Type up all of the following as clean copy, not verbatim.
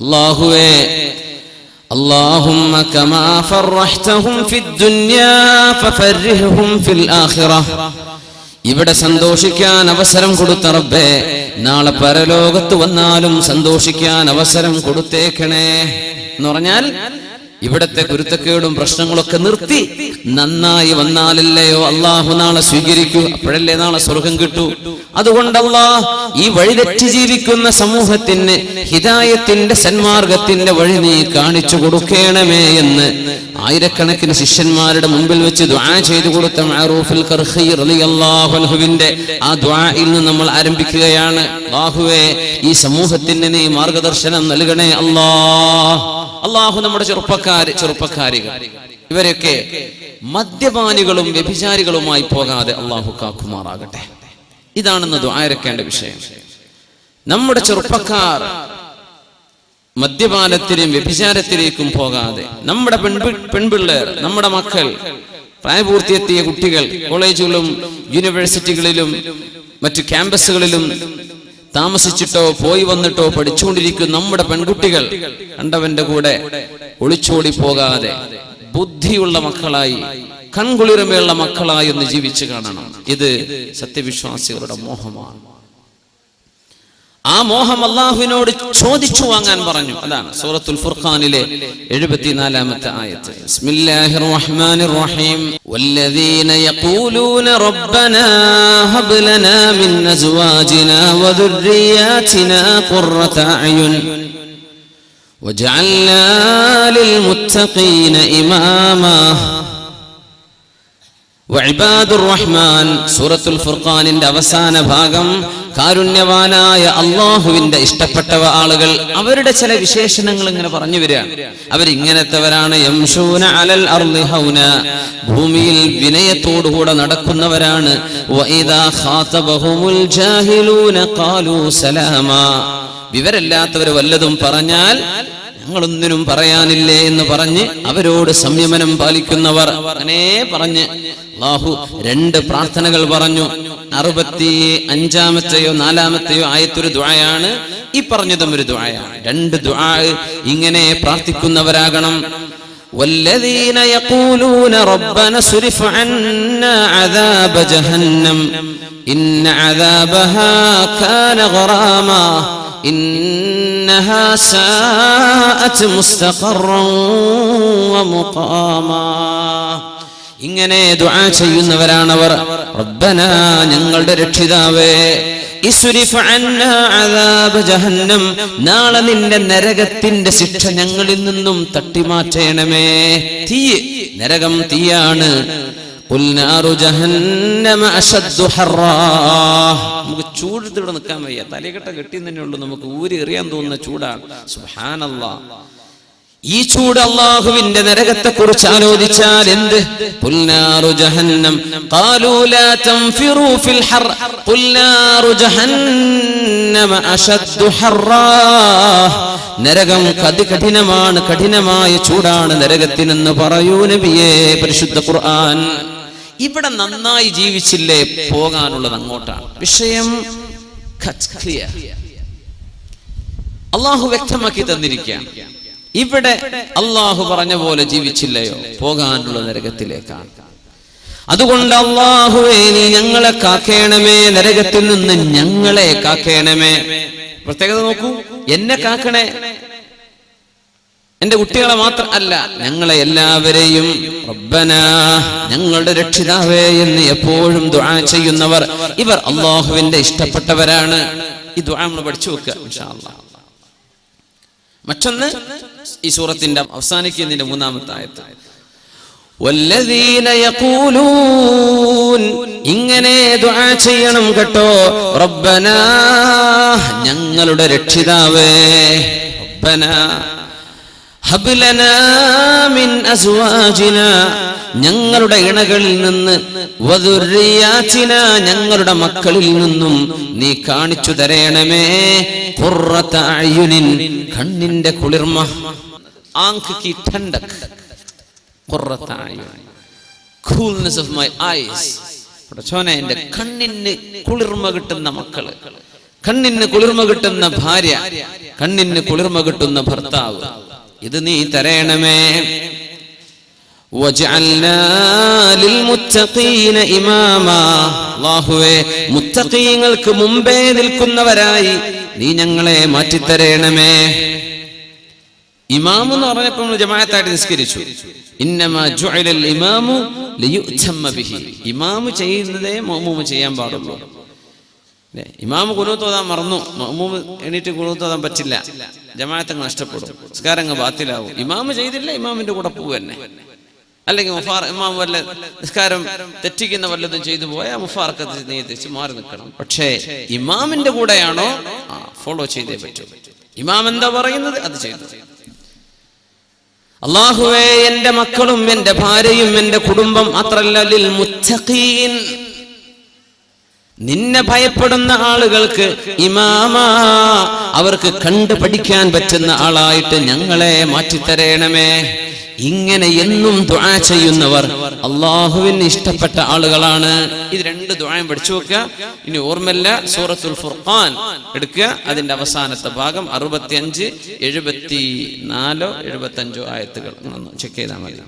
അല്ലാഹുവേ അല്ലാഹുമ്മ കമാ ഫർറഹ്തഹും ഫിദ്ദുനിയാ ഫഫർരിഹും ഫിൽ ആഖിറഹ്. ഇവിടെ സന്തോഷിക്കാൻ അവസരം കൊടുത്ത റബ്ബേ, നാളെ പരലോകത്ത് വന്നാലും സന്തോഷിക്കാൻ അവസരം കൊടുത്തേക്കണേ എന്ന് പറഞ്ഞാൽ ഇവിടത്തെ കുരുത്തക്കേടും പ്രശ്നങ്ങളൊക്കെ നിർത്തി നന്നായി വന്നാലല്ലയോ അള്ളാഹു നാളെ സ്വീകരിക്കൂ, അപ്പോഴല്ലേ നാളെ സ്വർഗം കിട്ടൂ. അതുകൊണ്ട് അല്ലാഹ് ഈ വഴിതെറ്റി ജീവിക്കുന്ന സമൂഹത്തിന് ഹിദായത്തിന്റെ സന്മാർഗത്തിന്റെ വഴി നീ കാണിച്ചു കൊടുക്കണമേ എന്ന് ആയിരക്കണക്കിന് ശിഷ്യന്മാരുടെ മുമ്പിൽ വെച്ച് ദുആ ചെയ്തു കൊടുത്ത മഅറൂഫുൽ ഖർഖി റളിയല്ലാഹു അൻഹുവിന്റെ ആ ദുആയിൽ നിന്ന് നമ്മൾ ആരംഭിക്കുകയാണ്. അല്ലാഹുവേ, ഈ സമൂഹത്തിന് നീ മാർഗദർശനം നൽകണേ അല്ലാഹ്. അല്ലാഹു നമ്മുടെ ചെറുപ്പക്കാരികൾ ഇവരൊക്കെ മദ്യപാനികളും വ്യഭിചാരികളുമായി പോകാതെ അല്ലാഹു കാക്കുമാറാകട്ടെ. ഇതാണെന്ന് ദുആയിരക്കേണ്ട വിഷയം. നമ്മുടെ ചെറുപ്പക്കാർ മദ്യപാനത്തിനും വ്യഭിചാരത്തിലേക്കും പോകാതെ നമ്മുടെ പെൺപിള്ളേർ, നമ്മുടെ മക്കൾ, പ്രായപൂർത്തിയെത്തിയ കുട്ടികൾ കോളേജുകളിലും യൂണിവേഴ്സിറ്റികളിലും മറ്റു ക്യാമ്പസുകളിലും താമസിച്ചിട്ടോ പോയി വന്നിട്ടോ പഠിച്ചുകൊണ്ടിരിക്കുന്ന നമ്മുടെ പെൺകുട്ടികൾ കണ്ടവന്റെ കൂടെ ഒളിച്ചോടി പോകാതെ ബുദ്ധിയുള്ള മക്കളായി, കൺകുളിരമയുള്ള മക്കളായി ഒന്ന് ജീവിച്ചു കാണണം. ഇത് സത്യവിശ്വാസികളുടെ മോഹമാണ്. ആ മോഹം അല്ലാഹുവിനോട് ചോദിച്ചു വാങ്ങാൻ പറഞ്ഞു. അതാണ് സൂറത്തുൽ ഫുർഖാനിലെ 74-ാമത്തെ ആയത്ത്. ബിസ്മില്ലാഹിർ റഹ്മാനിർ റഹീം. വല്ലദീന യഖൂലൂന റബ്ബനാ ഹബ് ലനാ മിൻ അസ്വാജിനാ വദുർരിയാതിനാ ഖുർറത അയുൻ വജഅൽനാ ലിൽ മുത്തഖീന ഇമാമാ. വഇബാദുർ റഹ്മാൻ സൂറത്തുൽ ഫുർഖാനിന്റെ അവസാന ഭാഗം കാരുണ്യവാനായ അല്ലാഹുവിന്റെ ഇഷ്ടപ്പെട്ട ആളുകൾ, അവരുടെ ചില വിശേഷണങ്ങൾ ഇങ്ങനെ പറഞ്ഞു വരികയാണ്. അവരിങ്ങനത്തെവരാണ്. യംശൂന അലൽ അർളി ഹൗന, ഭൂമിയിൽ വിനയത്തോടുകൂടെ നടക്കുന്നവരാണ്. വഇദാ ഖാതബഹുമുൽ ജാഹിലൂന ഖാലൂ സലാമാ, വിവരമില്ലാത്തവർ വല്ലതും പറഞ്ഞാൽ ഞങ്ങളൊന്നിനും പറയാനില്ലേ എന്ന് പറഞ്ഞ് അവരോട് സംയമനം പാലിക്കുന്നവർ. അങ്ങനെ പറഞ്ഞ് അല്ലാഹു 2 പ്രാർത്ഥനകൾ പറഞ്ഞു. 65-ാമത്തെയോ 4-ാമത്തെയോ ആയത്തൊരു ദുആയാണ്, ഈ പറഞ്ഞതും ഒരു ദുആയാണ്. 2 ദുആ ഇങ്ങനെ പ്രാർത്ഥിക്കുന്നവരാകണം. വല്ലദീന യഖൂലൂന റബ്ബന സ്രിഫ് അന്നാ അദാബ ജഹന്നം ഇന്ന അദാബഹാ കാന ഗറാമാ ഇന്നഹാ സാഅത് മുസ്തഖറൻ വമുഖാമാ. ഇങ്ങനെ ദുആ ചെയ്യുന്നവരാണവർ. റബ്ബനാ, ഞങ്ങളുടെ രക്ഷിതാവേ, ഇസ്രിഫ് അന്നാ അദാബ ജഹന്നം, നാളെ നിന്റെ നരകത്തിന്റെ ശിക്ഷ ഞങ്ങളിൽ നിന്നും തട്ടിമാറ്റണമേ. തീ, നരകം തീയാണ്. ഖുൽ നാറു ജഹന്നമ അശദ്ദു ഹർറാ, നമുക്ക് ചൂടത്തിവിടെ നിൽക്കാൻ വയ്യ, തലകെട്ട കെട്ടി തന്നെ ഉള്ളൂ, നമുക്ക് ഊരി എറിയാൻ തോന്നുന്ന ചൂടാണ്. സുബ്ഹാനല്ലാഹ്. ഈ ചൂട് അല്ലാഹുവിന്റെ നരകത്തെ കുറിച്ച് ആലോചിച്ചാൽ എന്ത്? ഖുൽ നാറു ജഹന്നം ഖാലൂ ലാ തൻഫിറൂ ഫിൽ ഹർ ഖുൽ നാറു ജഹന്നമ അശദ്ദു ഹർറാ. നരകം കഠിനമാണ്, കഠിനമായ ചൂടാണ് നരകത്തിനെന്ന് പറയൂ നബിയേ, പരിശുദ്ധ ഖുർആൻ. ഇവിടെ നന്നായി ജീവിച്ചില്ലേ, പോകാനുള്ളത് അങ്ങോട്ടാണ്. വിഷയം ക്ലിയർ, അല്ലാഹു വ്യക്തമാക്കി തന്നിരിക്കുകയാണ്. ഇവിടെ അല്ലാഹു പറഞ്ഞ പോലെ ജീവിച്ചില്ലയോ, പോകാനുള്ള നരകത്തിലേക്കാണ്. അതുകൊണ്ട് അല്ലാഹുവേ, നീ ഞങ്ങളെ കാക്കേണമേ, നരകത്തിൽ നിന്ന് ഞങ്ങളെ കാക്കേണമേ. പ്രത്യേകത നോക്കൂ, എന്നെ കാക്കണേ, എന്റെ കുട്ടികളെ മാത്രം അല്ല, ഞങ്ങളെ എല്ലാവരെയും. റബ്ബനാ, ഞങ്ങളുടെ രക്ഷിതാവേ എന്ന് എപ്പോഴും ദുആ ചെയ്യുന്നവർ, ഇവർ അല്ലാഹുവിന്റെ ഇഷ്ടപ്പെട്ടവരാണ്. ഈ ദുആ നമ്മൾ പഠിച്ചു വെക്കുക ഇൻഷാ അല്ലാഹ്. മറ്റൊന്ന് ഈ സൂറത്തിന്റെ അവസാനിക്കുന്നതിന്റെ 3-ാമത്തെ ആയത്ത്. വല്ലദീന യഖൂലൂൻ, ഇങ്ങനെ ദുആ ചെയ്യണം കേട്ടോ. റബ്ബനാ, ഞങ്ങളുടെ രക്ഷിതാവേ, റബ്ബനാ ഹബ് ലനാ മിൻ അസ്വാജിനാ, ഞങ്ങളുടെ ഇണകളിൽ നിന്ന്, വദുർരിയാതിനാ, ഞങ്ങളുടെ മക്കളിൽ നിന്നും നീ കാണിച്ചു തരേണമേ, ഖുർറത അയുനിൻ, കണ്ണിന്റെ കുളിർമ, ആങ്ക് കി ഠണ്ടക്, ഖുർറത അയുൻ, കൂൾനെസ് ഓഫ് മൈ ഐസ്. പടച്ചോനെ, എന്റെ കണ്ണിന് കുളിർമ കിട്ടുന്ന മക്കള്, കണ്ണിന് കുളിർമ കിട്ടുന്ന ഭാര്യ, കണ്ണിന് കുളിർമ കിട്ടുന്ന ഭർത്താവ് ഇത് നീ തരേണമേ. വജഅൽനാ ലിൽമുത്തഖീന ഇമാമാ, അല്ലാഹുവേ മുത്തഖീങ്ങൾക്ക് മുമ്പേ നിൽക്കുന്നവരായി നീ ഞങ്ങളെ മാറ്റിത്തരേണമേ. ഇമാം എന്ന് പറഞ്ഞപ്പോൾ നമ്മൾ ജമാഅത്തായിട്ട് നിസ്കരിച്ചു. ഇന്നമാ ജുഅലൽ ഇമാമു ലിയുഅ്തമ്മ ബിഹി, ഇമാം ചെയ്യുന്നതേ മഅ്മൂം ചെയ്യാൻ പാടുള്ളൂ. ഇമാം ഖുനൂത്ത് ഓതാൻ മറന്നു, മഅ്മൂം എണീറ്റ് ഖുനൂത്ത് ഓതാൻ പറ്റില്ല, ജമാഅത്ത് നഷ്ടപ്പെടും, നിസ്കാരം ബാത്തിലാവും. ഇമാം ചെയ്തില്ല, ഇമാമിന്റെ കൂടെ പോവന്നെ. അല്ലെങ്കിൽ ഇമാം വല്ല നിസ്കാരം തെറ്റിക്കുന്ന വല്ലതും ചെയ്തു പോയാൽ മുഫാറക്കത്ത് നീതിച്ച് മാറി നിൽക്കണം. പക്ഷേ ഇമാമിന്റെ കൂടെയാണോ ഫോളോ ചെയ്തേ പറ്റൂ. ഇമാം എന്താ പറയുന്നത് അത് ചെയ്തു. അല്ലാഹുവേ എന്റെ മക്കളും എന്റെ ഭാര്യയും എന്റെ കുടുംബം മാത്രല്ല ലിൽ മുത്തഖീൻ, നിന്നെ ഭയപ്പെടുന്ന ആളുകൾക്ക് ഇമാമാ, അവർക്ക് കണ്ടു പഠിക്കാൻ പറ്റുന്ന ആളായിട്ട് ഞങ്ങളെ മാറ്റിത്തരേണമേ. ഇങ്ങനെ എന്നും ദുആ ചെയ്യുന്നവർ അല്ലാഹുവിന് ഇഷ്ടപ്പെട്ട ആളുകളാണ്. ഇത് രണ്ട് ദുആയും പഠിച്ചു വെക്കുക. ഇനി ഓർമ്മല്ല, സൂറത്തുൽ ഫുർഖാൻ എടുക്കുക, അതിന്റെ അവസാനത്തെ ഭാഗം 65, 74, 75 ആയത്തുകൾ ചെക്ക് ചെയ്താൽ മതി.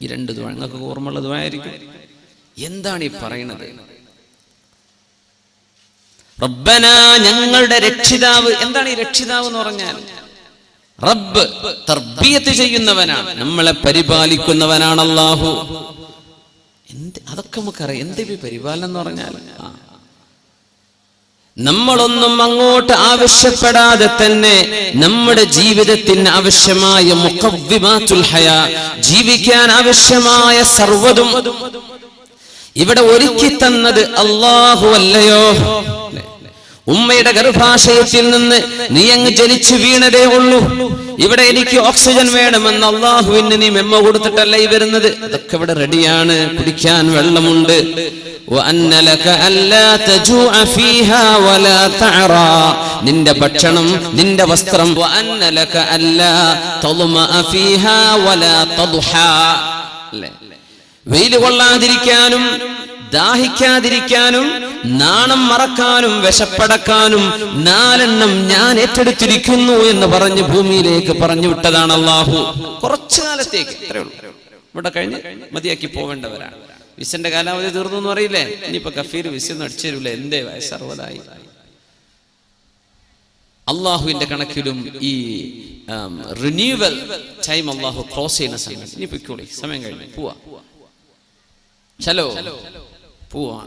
ഈ രണ്ട് ദുആ നിങ്ങൾക്ക് ഓർമ്മയുള്ള ദുആ ആയിരിക്കും. എന്താണ് ഈ പറയുന്നത്? റബ്ബനാ, ഞങ്ങളുടെ രക്ഷിതാവ്. എന്താണ് ഈ രക്ഷിതാവ് എന്ന് പറഞ്ഞാൽ? റബ്ബ് തർബിയത്ത് ചെയ്യുന്നവനാണ്, നമ്മളെ പരിപാലിക്കുന്നവനാണ് അല്ലാഹു. അതൊക്കെ നമുക്കറിയാം. എന്ത് പരിപാലനം എന്ന് പറഞ്ഞാൽ നമ്മളൊന്നും അങ്ങോട്ട് ആവശ്യപ്പെടാതെ തന്നെ നമ്മുടെ ജീവിതത്തിന് ആവശ്യമായ മുഖവ്വിമാത്തുൽ ഹയാ, ജീവിക്കാൻ ആവശ്യമായ സർവ്വതും ഇവിടെ ഒരുക്കി തന്നത് അല്ലാഹു അല്ലയോ? ഉമ്മയുടെ ഗർഭാശയത്തിൽ നിന്ന് നീ അങ്ങ് ജനിച്ചു വീണതേ ഉള്ളൂ. ഇവിടെ എനിക്ക് ഓക്സിജൻ വേണമെന്ന് അല്ലാഹുവിന് നീ മെമ്മ കൊടുത്തിട്ടല്ല ഈ വരുന്നത്. അതൊക്കെ ഇവിടെ റെഡിയാണ്. കുടിക്കാൻ വെള്ളമുണ്ട്. നിന്റെ ഭക്ഷണം, നിന്റെ വസ്ത്രം. വെയില് കൊള്ളാതിരിക്കാനും ദാഹിക്കാതിരിക്കാനും നാണം മറക്കാനും വിശപ്പടക്കാനും 4 ഞാൻ ഏറ്റെടുത്തിരിക്കുന്നു എന്ന് പറഞ്ഞ് ഭൂമിയിലേക്ക് പറഞ്ഞു വിട്ടതാണ് അല്ലാഹു. കുറച്ചു കാലത്തേക്ക് ഇത്രേ ഉള്ളൂ. ഇവിടെ കഴിഞ്ഞ് മതിയാക്കി പോവേണ്ടവരാണ്. വിസന്റെ കാലാവധി തീർന്നു എന്ന് പറയില്ലേ? ഇനിയിപ്പോ കഫീർ വിസൊന്നും അടിച്ചേരൂല, എന്തേ വയസ്സറുപതായി. അള്ളാഹുവിന്റെ കണക്കിലും ഈ റിന്യൂവൽ ടൈം അള്ളാഹു ക്രോസ് ചെയ്യുന്ന സമയം. ഇനി പൊയ്ക്കോളി, സമയം കഴിഞ്ഞു, പോവാ, ചലോ പോവാ.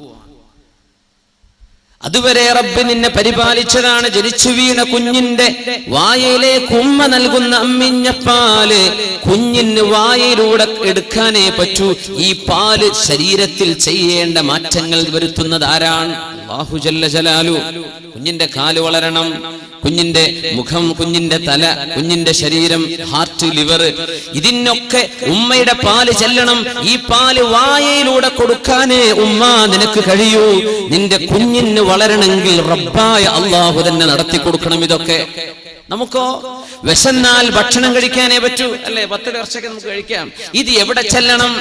അതുവരെ റബ്ബ് നിന്നെ പരിപാലിച്ചതാണ്. ജനിച്ചു വീണ കുഞ്ഞിന്റെ വായയിലേക്ക് ഉമ്മ നൽകുന്ന അമ്മിഞ്ഞ പാല് കുഞ്ഞിന് വായയിലൂടെ എടുക്കാനേ പറ്റൂ. ഈ പാല് ശരീരത്തിൽ ചെയ്യേണ്ട മാറ്റങ്ങൾ വരുത്തുന്നത് ആരാണ്? അല്ലാഹു ജല്ല ജലാലു. കുഞ്ഞിന്റെ കാല് വളരണം, കുഞ്ഞിന്റെ മുഖം, കുഞ്ഞിന്റെ തല, കുഞ്ഞിന്റെ ശരീരം, ഹാർട്ട്, ലിവർ, ഇതിനൊക്കെ ഉമ്മയുടെ പാല് ചെല്ലണം. ഈ പാല് വായയിലൂടെ കൊടുക്കാനേ ഉമ്മ നിനക്ക് കഴിയൂ. നിന്റെ കുഞ്ഞിന് വളരണമെങ്കിൽ റബ്ബായ അല്ലാഹു തന്നെ നടത്തി കൊടുക്കണം. ഇതൊക്കെ നമുക്കോ വിശന്നാൽ ഭക്ഷണം കഴിക്കാനേ പറ്റൂ, അല്ലെ? 10 വർഷമൊക്കെ നമുക്ക് കഴിക്കാം. ഇത് എവിടെ ചെല്ലണം?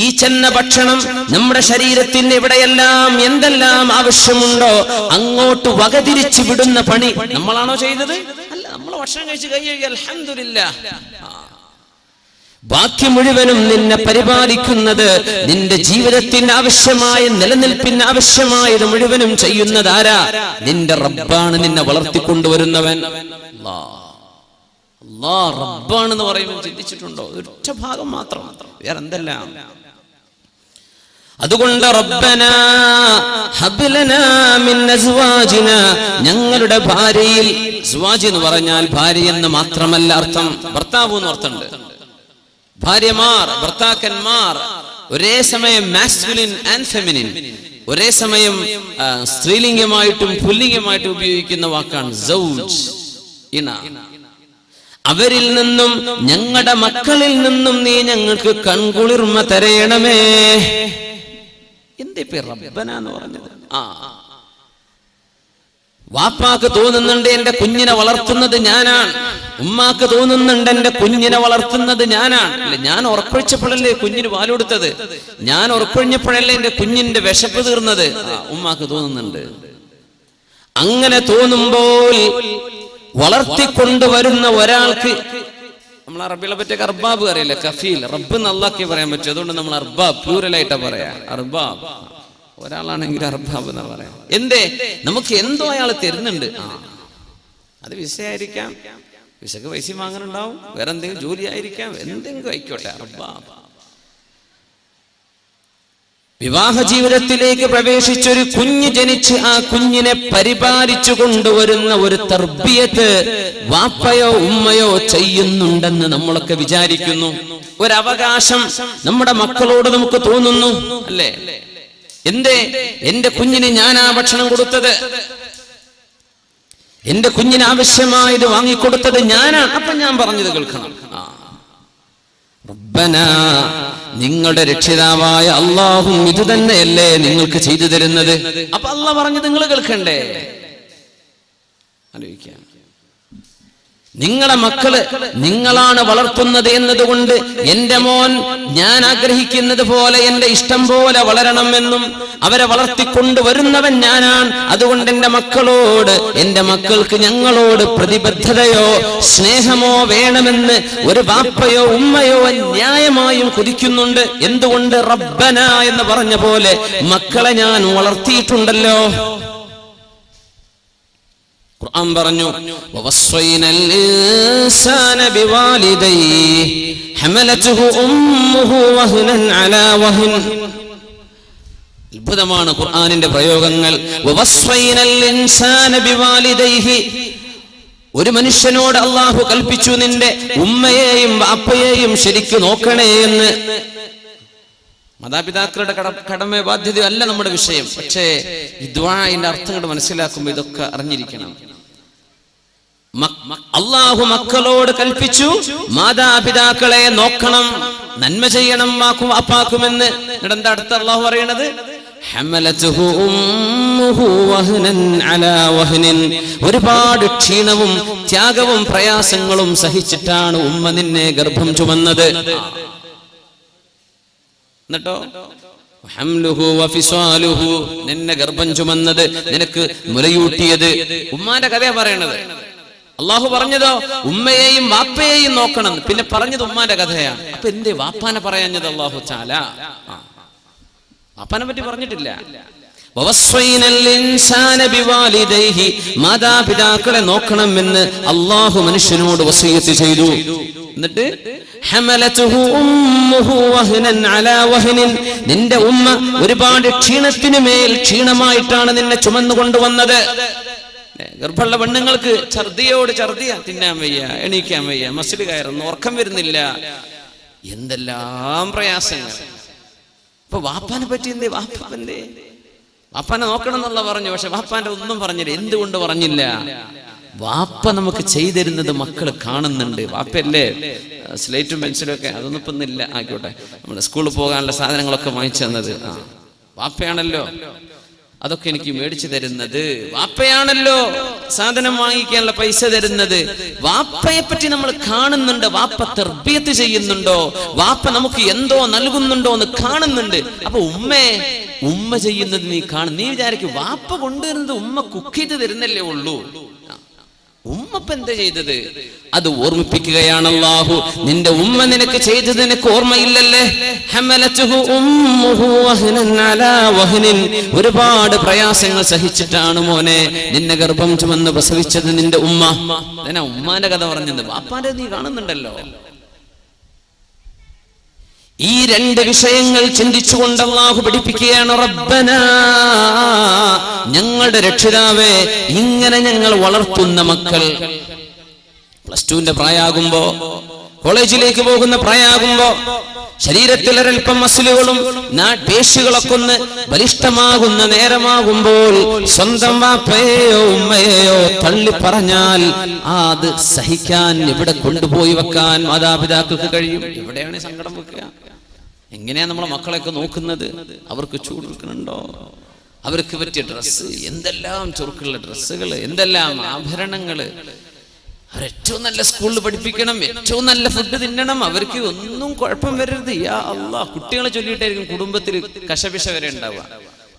ഈ ചെന്ന ഭക്ഷണം നമ്മുടെ ശരീരത്തിന് എവിടെയെല്ലാം എന്തെല്ലാം ആവശ്യമുണ്ടോ അങ്ങോട്ട് വകതിരിച്ചു വിടുന്ന പണി നമ്മളാണോ ചെയ്തത്? അല്ല, നമ്മൾ ഭക്ഷണം കഴിച്ച് കഴിയുക, അൽഹംദുലില്ലാഹ്. ബാക്കി മുഴുവനും നിന്നെ പരിപാലിക്കുന്നത്, നിന്റെ ജീവിതത്തിന് ആവശ്യമായ നിലനിൽപ്പിന് ആവശ്യമായത് മുഴുവനും ചെയ്യുന്നത് ആരാ? നിന്റെ റബ്ബാണ്. നിന്നെ വളർത്തിക്കൊണ്ടുവരുന്നവൻ അല്ലാഹ് റബ്ബാണെന്ന് പറയുമ്പോൾ ചിന്തിച്ചിട്ടുണ്ടോ? ഒറ്റ ഭാഗം മാത്രം, വേറെ എന്തെല്ലാം. അതുകൊണ്ട് റബ്ബനാ ഹബ് ലനാ മിൻ അസ്വാജിനാ, ഞങ്ങളുടെ ഭാര്യയിൽ, അസ്വാജ് എന്ന് പറഞ്ഞാൽ ഭാര്യ എന്ന് മാത്രമല്ല അർത്ഥം, ഭർത്താവ് എന്ന് അർത്ഥമുണ്ട്. ഭാര്യമാർ, ഭർത്താക്കന്മാർ, ഒരേ സമയം മാസ്കുലിൻ ആൻഡ് ഫെമിനിൻ, ഒരേ സമയം സ്ത്രീലിംഗമായിട്ടും പുല്ലിംഗമായിട്ടും ഉപയോഗിക്കുന്ന വാക്കാണ് സൗജ്, ഇണ. അവരിൽ നിന്നും ഞങ്ങളുടെ മക്കളിൽ നിന്നും നീ ഞങ്ങൾക്ക് കൺകുളിർമ തരയണമേ. എന്തേ പേര് റബ്ബന എന്ന് പറഞ്ഞത്? വാപ്പാക്ക് തോന്നുന്നുണ്ട് എന്റെ കുഞ്ഞിനെ വളർത്തുന്നത് ഞാനാണ്, ഉമ്മാക്ക് തോന്നുന്നുണ്ട് എന്റെ കുഞ്ഞിനെ വളർത്തുന്നത് ഞാനാണ്. അല്ലെ, ഞാൻ ഉറക്കൊഴിച്ചപ്പോഴല്ലേ കുഞ്ഞിന് പാലുകൊടുത്തത്, ഞാൻ ഉറക്കൊഴിഞ്ഞപ്പോഴല്ലേ എന്റെ കുഞ്ഞിന്റെ വിശപ്പ് തീർന്നത്. ഉമ്മാക്ക് തോന്നുന്നുണ്ട്. അങ്ങനെ തോന്നുമ്പോൾ വളർത്തിക്കൊണ്ടുവരുന്ന ഒരാൾക്ക്, നമ്മൾ അറബികളെ പറ്റിയ അർബാബ് അറിയില്ല, കഫീൽ, റബ്ബ് നല്ലാക്കി പറയാൻ പറ്റും. അതുകൊണ്ട് നമ്മൾ അർബാബ് പ്ലൂറലായിട്ടാ പറയാ. അർബാബ് ഒരാളാണെങ്കിൽ അർബാബ് എന്നാ പറയാം. എന്തേ? നമുക്ക് എന്തോ അയാൾ തരുന്നുണ്ട്. അത് വിസയായിരിക്കാം, വിസക്ക് പൈസ വാങ്ങാനുണ്ടാവും, വേറെ എന്തെങ്കിലും ജോലി ആയിരിക്കാം, എന്തെങ്കിലും ആയിക്കോട്ടെ. അർബാബ്. വിവാഹ ജീവിതത്തിലേക്ക് പ്രവേശിച്ചൊരു കുഞ്ഞ് ജനിച്ച് ആ കുഞ്ഞിനെ പരിപാലിച്ചു കൊണ്ടുവരുന്ന ഒരു തർബിയത്ത് വാപ്പയോ ഉമ്മയോ ചെയ്യുന്നുണ്ടെന്ന് നമ്മളൊക്കെ വിചാരിക്കുന്നു. ഒരവകാശം നമ്മുടെ മക്കളോട് നമുക്ക് തോന്നുന്നു, അല്ലേ? എന്തേ? എന്റെ കുഞ്ഞിന് ഞാനാ ഭക്ഷണം കൊടുത്തത്, എന്റെ കുഞ്ഞിന് ആവശ്യമായത് വാങ്ങിക്കൊടുത്തത് ഞാനാണ്, അപ്പൊ ഞാൻ പറഞ്ഞത് കേൾക്കണം. റബ്ബനാ, നിങ്ങളുടെ രക്ഷിതാവായ അല്ലാഹും ഇത് തന്നെയല്ലേ നിങ്ങൾക്ക് ചെയ്തു തരുന്നത്. അപ്പൊ അല്ലാഹ് പറഞ്ഞത് നിങ്ങൾ കേൾക്കണ്ടേ? ആലോചിക്കാം. നിങ്ങളെ മക്കള് നിങ്ങളാണ് വളർത്തുന്നത് എന്നതുകൊണ്ട് എന്റെ മോൻ ഞാൻ ആഗ്രഹിക്കുന്നത് പോലെ എന്റെ ഇഷ്ടം പോലെ വളരണമെന്നും അവരെ വളർത്തിക്കൊണ്ടുവരുന്നവൻ ഞാനാണ്. അതുകൊണ്ട് എന്റെ മക്കളോട്, എന്റെ മക്കൾക്ക് ഞങ്ങളോട് പ്രതിബദ്ധതയോ സ്നേഹമോ വേണമെന്ന് ഒരു ബാപ്പയോ ഉമ്മയോ ന്യായമായും കൊതിക്കുന്നുണ്ട്. എന്തുകൊണ്ട്? റബ്ബന എന്ന് പറഞ്ഞ പോലെ മക്കളെ ഞാൻ വളർത്തിയിട്ടുണ്ടല്ലോ. ഖുർആൻ പറഞ്ഞു, വവസ്വൈനൽ ഇൻസാന ബിവാലിദൈഹി ഹമലതുഹു ഉമ്മുഹു വഹ്നൻ അലാ വഹ്ൻ. അത്ഭുതമാണ് ഖുർആനിന്റെ പ്രയോഗങ്ങൾ. വവസ്വൈനൽ ഇൻസാന ബിവാലിദൈഹി, ഒരു മനുഷ്യനോട് അല്ലാഹു കൽപ്പിച്ചു, നിന്റെ ഉമ്മയെയും ബാപ്പയെയും ശരിക്ക് നോക്കണേ എന്ന്. മാതാപിതാക്കളുടെ കടമ ബാധ്യത അല്ല നമ്മുടെ വിഷയം. പക്ഷേ ഈ ദുആഇന്റെ അർത്ഥങ്ങൾ മനസ്സിലാക്കുമ്പോൾ ഇതൊക്കെ അറിഞ്ഞിരിക്കണം. അല്ലാഹു മക്കളോട് കൽപ്പിച്ചു, മാതാപിതാക്കളെ നോക്കണം, നന്മ ചെയ്യണം വാപ്പാക്കുമെന്ന്. എന്താ അടുത്ത അല്ലാഹു പറയണത്? ഹമലതുഹു ഉമ്മുഹു വഹ്നൻ അലാ വഹ്നിൻ. ഒരുപാട് ക്ഷീണവും ത്യാഗവും പ്രയാസങ്ങളും സഹിച്ചിട്ടാണ് ഉമ്മ നിന്നെ ഗർഭം ചുമന്നത്. എന്നിട്ടോ ഹംലുഹു വഫിസാലുഹു, നിന്നെ ഗർഭം ചുമന്നത്, നിനക്ക് മുലയൂട്ടിയത്. ഉമ്മാന്റെ കഥയാ പറയണത്. അള്ളാഹു പറഞ്ഞതോ ഉമ്മയെയും വാപ്പയെയും നോക്കണം, പിന്നെ പറഞ്ഞത് ഉമ്മാന്റെ കഥയാണ്. അപ്പൊ എന്തേ വാപ്പാനെ പറയാഞ്ഞത് അള്ളാഹു തആല? വാപ്പാനെ പറ്റി പറഞ്ഞിട്ടില്ല. മാതാപിതാക്കളെ നോക്കണമെന്ന് അള്ളാഹു മനുഷ്യനോട് വസിയ്യത്ത് ചെയ്തു. എന്നിട്ട് നിന്റെ ഉമ്മ ഒരുപാട് ക്ഷീണത്തിനു മേൽ ക്ഷീണമായിട്ടാണ് നിന്നെ ചുമന്നുകൊണ്ടുവന്നത്. ഗർഭമുള്ള പെണ്ണുങ്ങൾക്ക് ഛർദിയോട് ഛർദിയ, തിന്നാൻ വയ്യ, എണീക്കാൻ വയ്യ, മസിൽ കയറുന്നു, ഉറക്കം വരുന്നില്ല, എന്തെല്ലാം പ്രയാസങ്ങൾ. അപ്പൊ വാപ്പാനെ പറ്റി എന്തേ? വാപ്പാനെ നോക്കണം എന്നുള്ള പറഞ്ഞു, പക്ഷെ വാപ്പാന്റെ ഒന്നും പറഞ്ഞില്ല. എന്തുകൊണ്ട് പറഞ്ഞില്ല? വാപ്പ നമുക്ക് ചെയ്തിരുന്നത് മക്കൾ കാണുന്നുണ്ട്. വാപ്പയല്ലേ സ്ലേറ്റും പെൻസിലും ഒക്കെ, അതൊന്നും ഇപ്പൊ ഇല്ല, ആയിക്കോട്ടെ, നമ്മുടെ സ്കൂളിൽ പോകാനുള്ള സാധനങ്ങളൊക്കെ വാങ്ങിച്ചു തന്നത് വാപ്പയാണല്ലോ. അതൊക്കെ എനിക്ക് മേടിച്ചു തരുന്നത് വാപ്പയാണല്ലോ. സാധനം വാങ്ങിക്കാനുള്ള പൈസ തരുന്നത് വാപ്പയെ പറ്റി നമ്മൾ കാണുന്നുണ്ട്. വാപ്പ തർബിയത്ത് ചെയ്യുന്നുണ്ടോ, വാപ്പ നമുക്ക് എന്തോ നൽകുന്നുണ്ടോ എന്ന് കാണുന്നുണ്ട്. അപ്പൊ ഉമ്മ ചെയ്യുന്നത് നീ കാണും. നീ വിചാരിക്കും വാപ്പ കൊണ്ടുവരുന്നത് ഉമ്മ കുക്ക് ചെയ്ത് തരുന്നല്ലേ ഉള്ളൂ. ഉമ്മപ്പ എന്താ ചെയ്തത്? അത് ഓർമ്മിപ്പിക്കുകയാണ് അല്ലാഹു. നിന്റെ ഉമ്മ നിനക്ക് ചെയ്തത് നിനക്ക് ഓർമ്മയില്ലല്ലേ? ഹമലതുഹു ഉമ്മുഹു വഹ്നൻ അലാ വഹ്നിൻ, ഒരുപാട് പ്രയാസങ്ങൾ സഹിച്ചിട്ടാണ് മോനെ നിന്നെ ഗർഭം ചുമന്ന് പ്രസവിച്ചത് നിന്റെ ഉമ്മ. അതിനാ ഉമ്മാന്റെ കഥ പറഞ്ഞത്. വാപ്പാന്റെ നീ കാണുന്നുണ്ടല്ലോ. ഈ രണ്ട് വിഷയങ്ങൾ ചിന്തിച്ചുകൊണ്ട് അല്ലാഹു പഠിപ്പിക്കുകയാണ്, റബ്ബനാ, ഞങ്ങളുടെ രക്ഷിതാവേ, ഇങ്ങനെ ഞങ്ങൾ വളർത്തുന്ന മക്കൾ +2ന്റെ പ്രായമാകുമ്പോ, കോളേജിലേക്ക് പോകുന്ന പ്രായമാകുമ്പോ, ശരീരത്തിൽ ഒരൽപ്പം മസിലുകളും പേശികളൊക്കെ ഒന്ന് ബലിഷ്ഠമാകുന്ന നേരമാകുമ്പോൾ സ്വന്തം വാപ്പയെയോ ഉമ്മയെയോ തള്ളി പറഞ്ഞാൽ അത് സഹിക്കാൻ, ഇവിടെ കൊണ്ടുപോയി വെക്കാൻ മാതാപിതാക്കൾക്ക് കഴിയും. എവിടെയാണ് സങ്കടം വെക്കുക? എങ്ങനെയാ നമ്മളെ മക്കളെയൊക്കെ നോക്കുന്നത്? അവർക്ക് ചൂട് വെക്കുന്നുണ്ടോ? അവർക്ക് പറ്റിയ ഡ്രസ്സ്, എന്തെല്ലാം ചുരുക്കുള്ള ഡ്രസ്സുകൾ, എന്തെല്ലാം ആഭരണങ്ങള്. അവരേറ്റവും നല്ല സ്കൂളിൽ പഠിപ്പിക്കണം, ഏറ്റവും നല്ല ഫുഡ് തിന്നണം, അവർക്ക് ഒന്നും കുഴപ്പം വരരുത്. യാ അല്ലാഹ്, കുട്ടികളെ ചൊല്ലിയിട്ടായിരിക്കും കുടുംബത്തിൽ കശപിശ വരെ ഉണ്ടാവുക.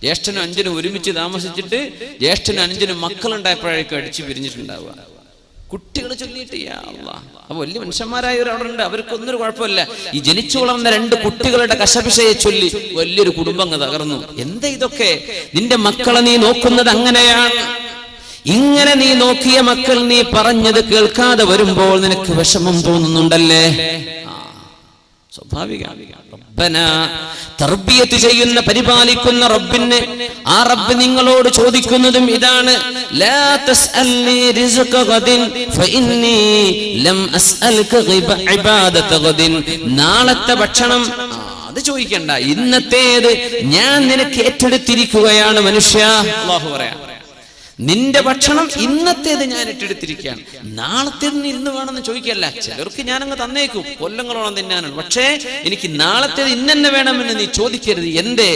ജ്യേഷ്ഠനും അഞ്ചനും ഒരുമിച്ച് താമസിച്ചിട്ട് ജ്യേഷ്ഠനും അഞ്ചനും മക്കളുണ്ടായപ്പോഴേക്കും അടിച്ചു പിരിഞ്ഞിട്ടുണ്ടാവുക. കുട്ടികൾ ചൊല്ലിയിട്ട് യാ അല്ലാഹ്. അപ്പൊ വലിയ മനുഷ്യന്മാരായവരവിടെ അവർക്കൊന്നൊരു കുഴപ്പമില്ല. ഈ ജനിച്ചു വളർന്ന 2 കുട്ടികളുടെ കശപിശയെ ചൊല്ലി വലിയൊരു കുടുംബം തകർന്നു. എന്താ ഇതൊക്കെ? നിന്റെ മക്കളെ നീ നോക്കുന്നത് അങ്ങനെയാണ്. ഇങ്ങനെ നീ നോക്കിയ മക്കൾ നീ പറഞ്ഞത് കേൾക്കാതെ വരുമ്പോൾ നിനക്ക് വിഷമം തോന്നുന്നുണ്ടല്ലേ? സ്വാഭാവികമാണ്. റബ്ബനാ, തർബിയത്ത് ചെയ്യുന്ന പരിപാലിക്കുന്ന റബ്ബിനെ, ആ റബ്ബ് നിങ്ങളോട് ചോദിക്കുന്നതും ഇതാണ്, ലാ തസ്അൽനി റിസ്ഖ ഗദിൻ ഫഇന്നി ലം അസ്അൽക ഇബാദത ഗദിൻ. നാളത്തെ ഭക്ഷണം അത് ചോദിക്കണ്ട, ഇന്നത്തേത് ഞാൻ നിനക്ക് ഏറ്റെടുത്തിരിക്കുകയാണ് മനുഷ്യ. അല്ലാഹു പറയാം, നിന്റെ ഭക്ഷണം ഇന്നത്തേത് ഞാൻ ഏറ്റെടുത്തിരിക്കുകയാണ്, നാളത്തേത് നീ ഇന്ന് വേണമെന്ന് ചോദിക്കല്ല. ചിലർക്ക് ഞാനങ്ങ് തന്നേക്കും, കൊല്ലങ്ങളോളം തിന്നാനാണ്, പക്ഷേ എനിക്ക് നാളത്തേത് ഇന്നെ വേണമെന്ന് നീ ചോദിക്കരുത്. എന്തേ?